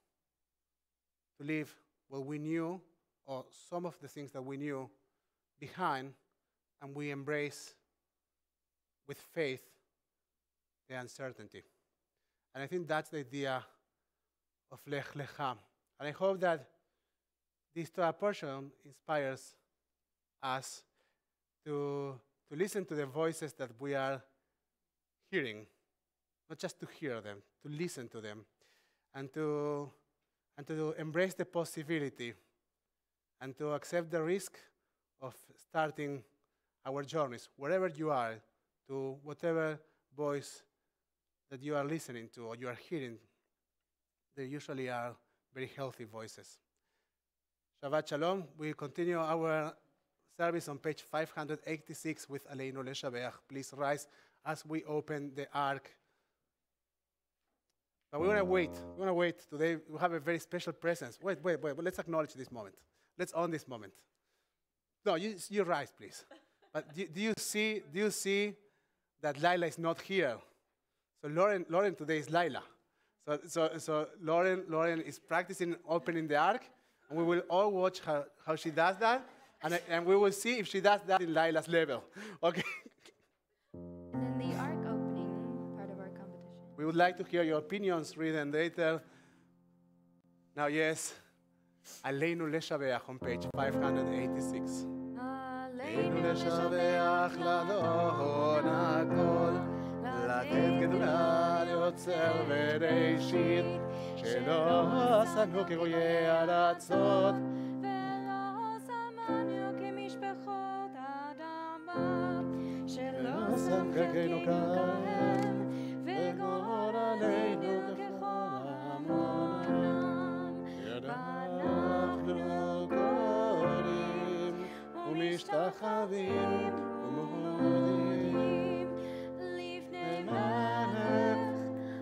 to leave what we knew, or some of the things that we knew, behind, and we embrace with faith the uncertainty. And I think that's the idea of Lech Lecha. And I hope that this Torah portion inspires us to listen to the voices that we are hearing, not just to hear them, to listen to them, and to embrace the possibility, and to accept the risk of starting our journeys, wherever you are, to whatever voice that you are listening to or you are hearing. They usually are very healthy voices. Shabbat Shalom. We'll continue our service on page 586 with Aleinu Leshabeach. Please rise as we open the ark. But we want to wait. We want to wait. Today we have a very special presence. Wait. Let's acknowledge this moment. Let's own this moment. No, you rise, please. But do you see that Laila is not here? So Lauren today is Laila. So Lauren is practicing opening the ark, and we will all watch how she does that, and we will see if she does that in Laila's level. Okay. And then the ark opening, part of our competition. We would like to hear your opinions, read and later. Now, yes, Aleinu Leshabeach on page 586. Aleinu Leshabeach ladon hakol, לתת גדולה ליוצר בראשית, שלא שנאו כגויי ארצות, ולא שמנו כמשפחות האדמה, שלא שמחנו כהם, וגורלנו ככל עמם. ואנחנו קוראים ומשתחווים ומודים לפני מלך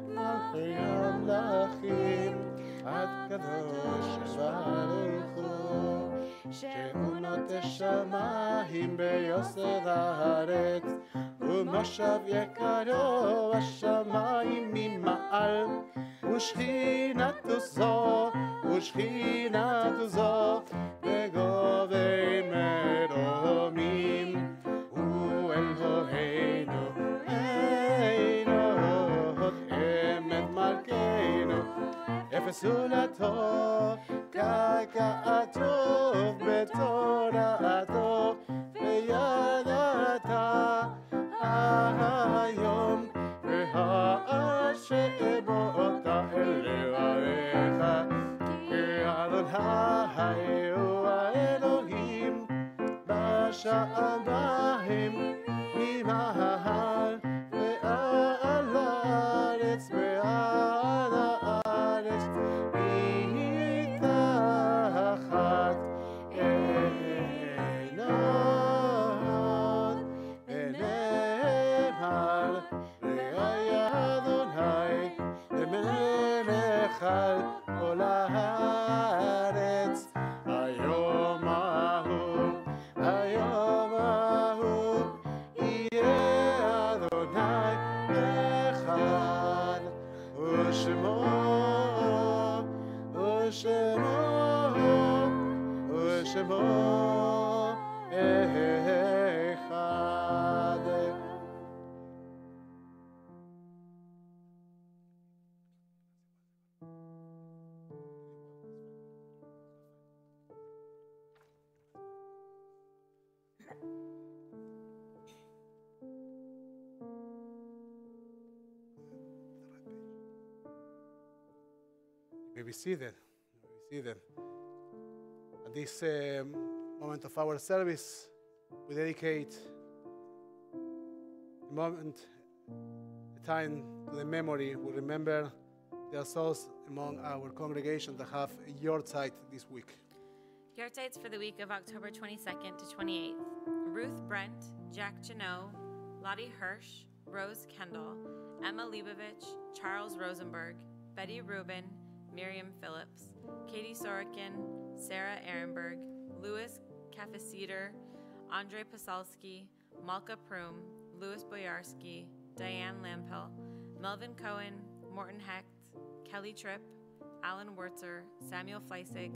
מלכי המלכים, הקדוש ברוך הוא, שהוא נוטה שמיים ביוסר הארץ, ומושב יקרו השמיים ממעל, ושכינתו זו בגובי מרומים, הוא אלוהינו אינו אמת מלכנו, אפס זולתו ככתוב בתורתו, וידעת היום והאשמות אל לבביך, כי אדוני הוא האלוהים בשמיים ממעל, ועל הארץ ועל הארץ מתחת עיניו, ונאמר ראה אדוני למלך על כל הארץ. היום ההוא יהיה אדוני אחד, ושמו אחד. You may be seated. At this moment of our service, we dedicate a moment, a time to the memory. We remember there are souls among our congregation that have a yahrzeit this week. Yahrzeits for the week of October 22nd to 28th. Ruth Brent, Jack Janot, Lottie Hirsch, Rose Kendall, Emma Leibovich, Charles Rosenberg, Betty Rubin, Miriam Phillips, Katie Sorokin, Sarah Ehrenberg, Louis Cafeceder, Andre Pasalski, Malka Prum, Louis Boyarski, Diane Lampel, Melvin Cohen, Morton Hecht, Kelly Tripp, Alan Wurtzer, Samuel Fleissig,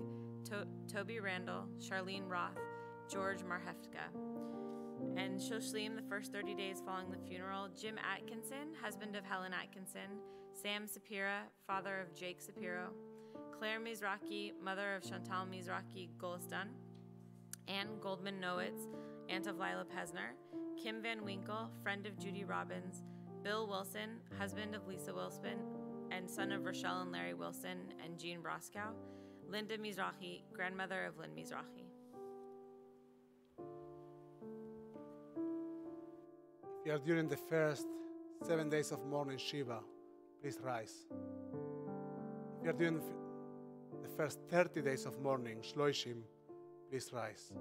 Toby Randall, Charlene Roth, George Marheftka. And Shoshlim, the first 30 days following the funeral, Jim Atkinson, husband of Helen Atkinson, Sam Sapira, father of Jake Sapiro, Claire Mizraki, mother of Chantal Mizraki Golistan, Ann Goldman Nowitz, aunt of Lila Pesner, Kim Van Winkle, friend of Judy Robbins, Bill Wilson, husband of Lisa Wilson, and son of Rochelle and Larry Wilson and Jean Broskow, Linda Mizrahi, grandmother of Lynn Mizrahi. If you are during the first 7 days of mourning Shiva, please rise. If you are during the first 30 days of mourning Shloishim, please rise.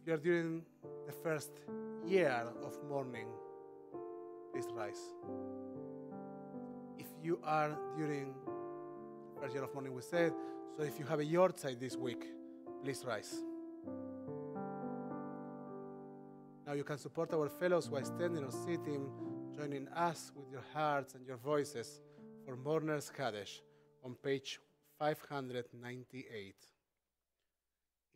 If you are during the first year of mourning, please rise. If you are during the first year of mourning, we said, so if you have a yortzeit this week, please rise. Now you can support our fellows who are standing or sitting, joining us with your hearts and your voices for Mourners Kadesh on page 598.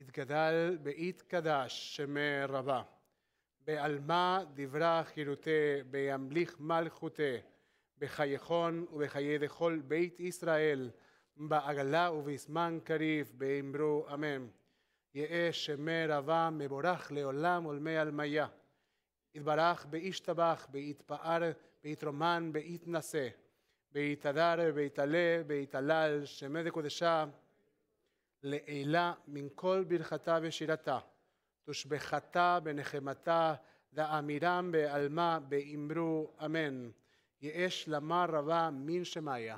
התגדל בעת קדש שמי רבה, בעלמה דברה חירותי, בימליך מלכותי, בחייכון ובחיי דכל בית ישראל, בעגלה ובזמן קריב, באמרו אמן. יהא שמי רבה מבורך לעולם ולמי עלמיה. יתברך בישתבח, ביתפאר, ביתרומן, ביתנשא, ביתהדר, ביתעלה, ביתהלל, שמי דקודשה, לעילה מן כל ברכתה ושירתה, תושבחתה בנחמתה, דאמירם בעלמה, באמרו אמן. יהא שלמה רבה מן שמיה,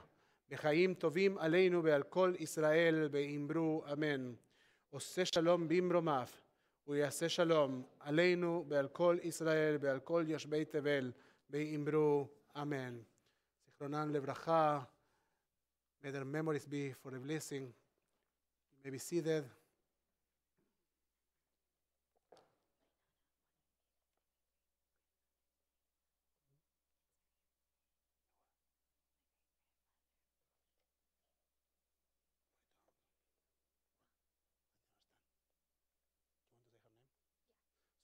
בחיים טובים עלינו ועל כל ישראל, באמרו אמן. עושה שלום במרומיו, ויעשה שלום עלינו ועל כל ישראל ועל כל יושבי תבל, באמרו אמן. זיכרונם לברכה. May their memories be for a blessing. You may be seated.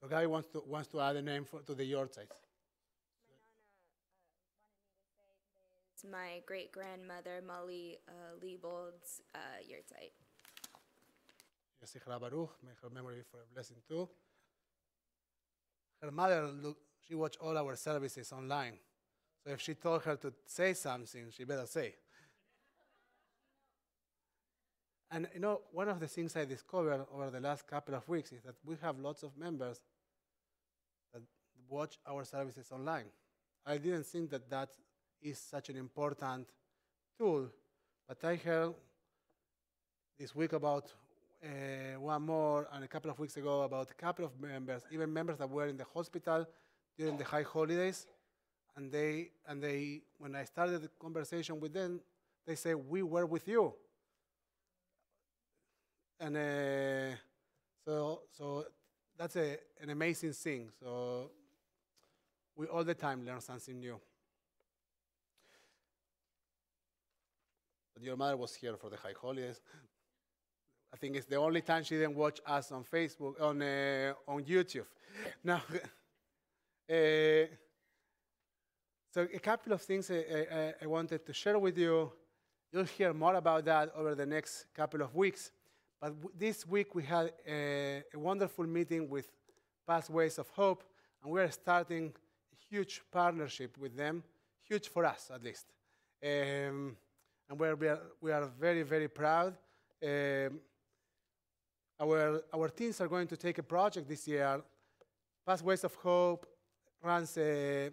So Guy wants to add a name to the yortzeit. It's my great-grandmother, Molly Liebold's yahrzeit. Yesichra Baruch, may her memory be for a blessing too. Her mother, she watched all our services online. So if she told her to say something, she better say. And you know, one of the things I discovered over the last couple of weeks is that we have lots of members that watch our services online. I didn't think that that is such an important tool, but I heard this week about one more, and a couple of weeks ago about a couple of members, even members that were in the hospital during the high holidays, and they, when I started the conversation with them, they say, "We were with you." And so that's an amazing thing. So we all the time learn something new. But your mother was here for the high holidays. I think it's the only time she didn't watch us on Facebook, on YouTube. Now, so a couple of things I wanted to share with you. You'll hear more about that over the next couple of weeks. But this week we had a wonderful meeting with Pathways of Hope, and we are starting a huge partnership with them, huge for us at least. And we are very, very proud. Our teens are going to take a project this year. Pathways of Hope runs a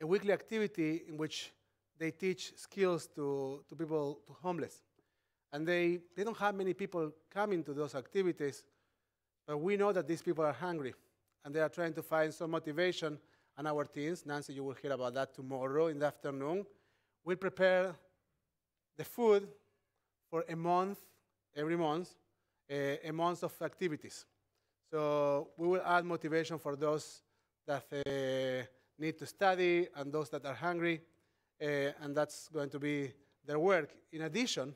weekly activity in which they teach skills to people, to homeless. And they don't have many people coming to those activities, but we know that these people are hungry, and they are trying to find some motivation. And our teens, Nancy, you will hear about that tomorrow in the afternoon, we'll prepare the food for a month, every month, a month of activities. So we will add motivation for those that need to study and those that are hungry, and that's going to be their work. In addition,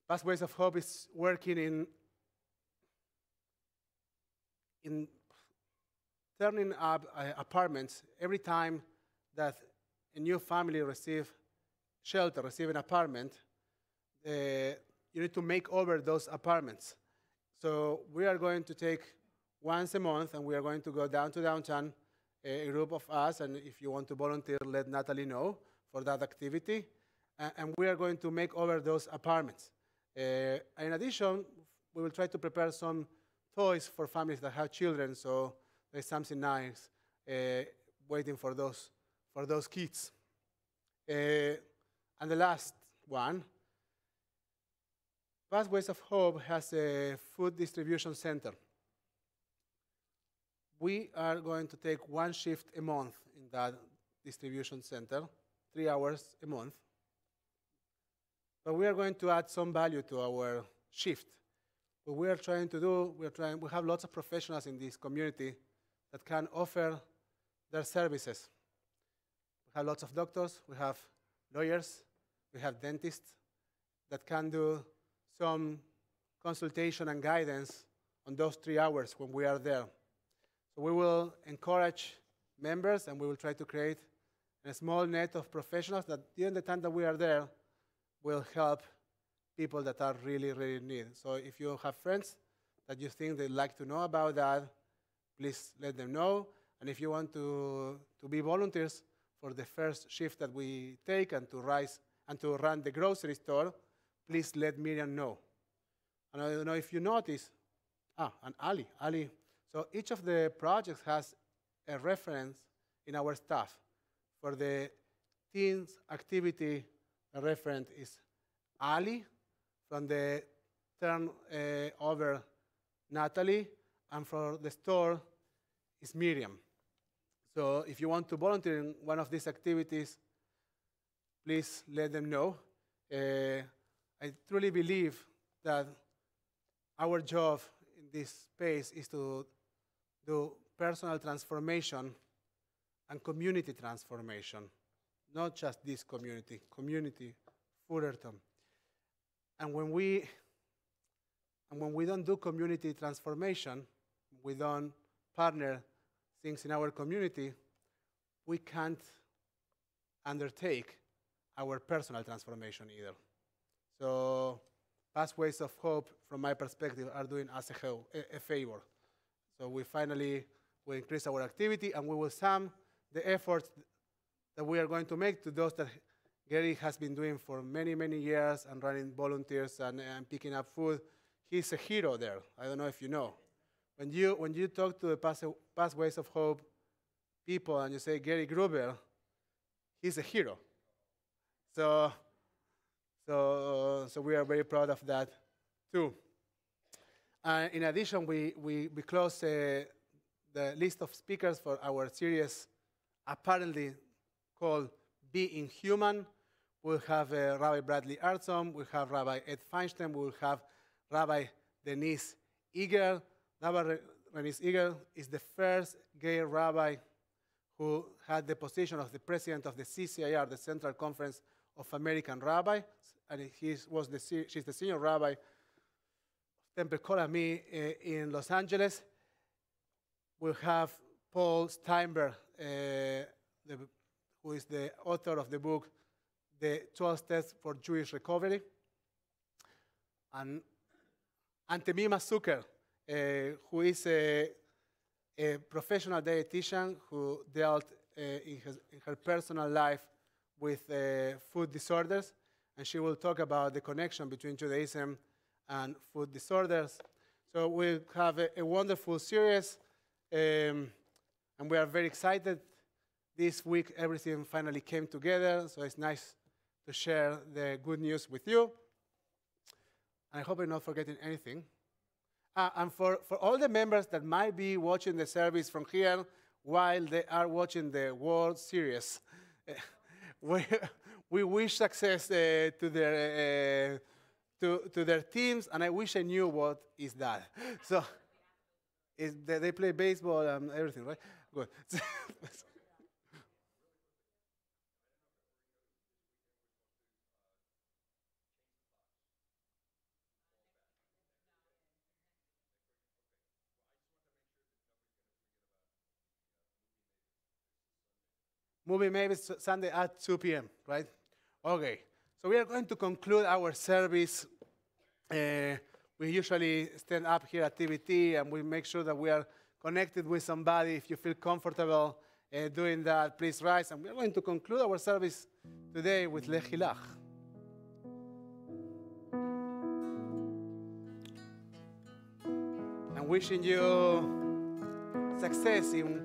Pathways of Hope is working in turning up apartments every time that a new family receive shelter, receive an apartment. You need to make over those apartments. So we are going to take once a month, and we are going to go down to downtown, a group of us, and if you want to volunteer, let Natalie know for that activity. And we are going to make over those apartments. In addition, we will try to prepare some toys for families that have children, so there's something nice waiting for those kids. And the last one, Pathways of Hope has a food distribution center. We are going to take one shift a month in that distribution center, 3 hours a month. But we are going to add some value to our shift. What we are trying to do, we have lots of professionals in this community that can offer their services. We have lots of doctors, we have lawyers, we have dentists that can do some consultation and guidance on those 3 hours when we are there. So we will encourage members, and we will try to create a small net of professionals that during the time that we are there will help people that are really, really in need. So if you have friends that you think they'd like to know about that, please let them know. And if you want to be volunteers for the first shift that we take and to run the grocery store, please let Miriam know. And I don't know if you notice, and Ali. So each of the projects has a reference in our staff. For the teens activity, the referent is Ali. From the turnover, Natalie. And for the store is Miriam. So if you want to volunteer in one of these activities, please let them know. I truly believe that our job in this space is to do personal transformation and community transformation, not just this community, Fullerton. And when we don't do community transformation, we don't partner things in our community, we can't undertake our personal transformation either. So Pathways of Hope, from my perspective, are doing us a favor. So we finally will increase our activity, and we will sum the efforts that we are going to make to those that Gary has been doing for many, many years and running volunteers and picking up food. He's a hero there. I don't know if you know. When you talk to the Pathways of Hope people and you say Gary Gruber, he's a hero. So we are very proud of that too. In addition, we close the list of speakers for our series, apparently called Being Human. We'll have Rabbi Bradley Artsom, we'll have Rabbi Ed Feinstein, we'll have Rabbi Denise Eager. Rabbi Denise Eager is the first gay rabbi who had the position of the president of the CCIR, the Central Conference of American Rabbis, and she's the senior rabbi of Temple Kolami in Los Angeles. We'll have Paul Steinberg, who is the author of the book, The 12 Steps for Jewish Recovery. And Temima Zucker, who is a professional dietitian who dealt in her personal life with food disorders, and she will talk about the connection between Judaism and food disorders. So we'll have a wonderful series, and we are very excited. This week, everything finally came together, so it's nice to share the good news with you. I hope I'm not forgetting anything. And for all the members that might be watching the service from here while they are watching the World Series, we, we wish success to their teams, and I wish I knew what is that. So they play baseball and everything, right? Good. Movie maybe Sunday at 2 p.m., right? Okay. So we are going to conclude our service. We usually stand up here at TBT and we make sure that we are connected with somebody. If you feel comfortable doing that, please rise. And we are going to conclude our service today with Lechilach. And wishing you success in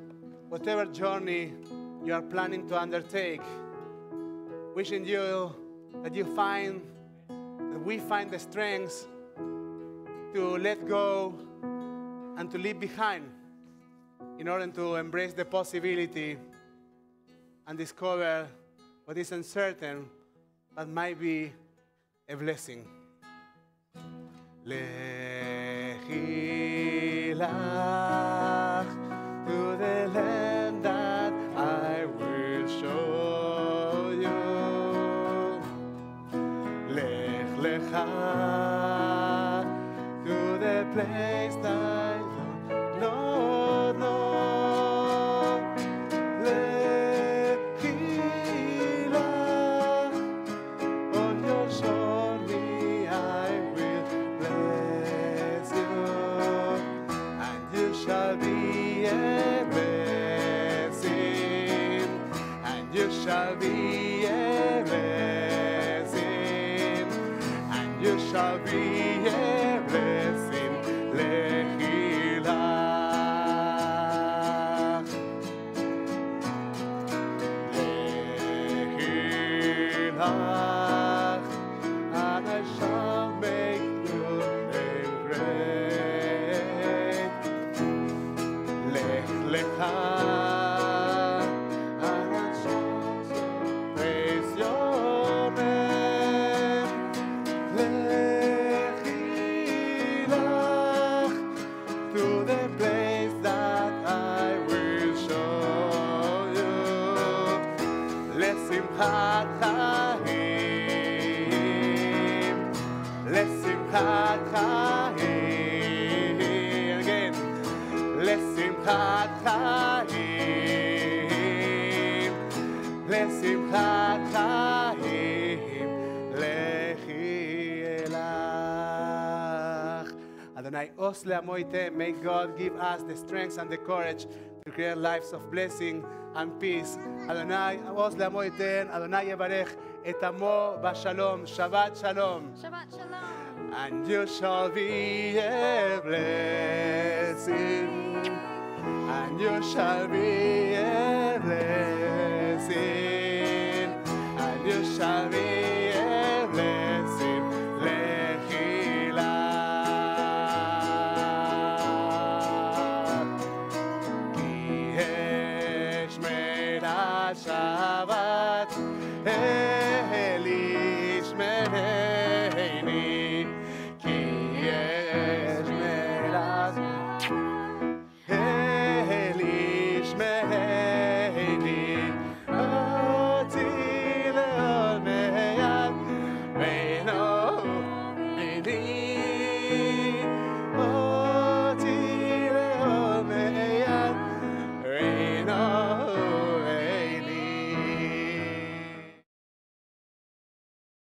whatever journey you are planning to undertake. Wishing you that we find the strength to let go and to leave behind in order to embrace the possibility and discover what is uncertain but might be a blessing. Lechilach to the land that I will show you. Lech lecha to the place I don't know. Lechilach on your journey I will bless you, and you shall be a blessing, and you shall be a blessing, and you shall be a blessing. Lechilach, Lechilach, and I shall make your name great. Lech lecha, and I shall praise your name. Lechilach, to the place that I will show you. Lesimchat chaim, lesimchat chaim, again. Lesimchat chaim, lesimchat chaim, lechilach. Adonai os le'amoite, may God give us the strength and the courage to create lives of blessing and peace. Adonai os le'amoite, Adonai yevarech et amo b'shalom. Shabbat shalom. Shabbat shalom. And you shall be a blessing, and you shall be a blessing, and you shall be a blessing. Lechilach, ki yesh me'at Shabbat elish me'eini. Ki yesh me'at elish me'eini. Oti le'oneyat me'no me'ini.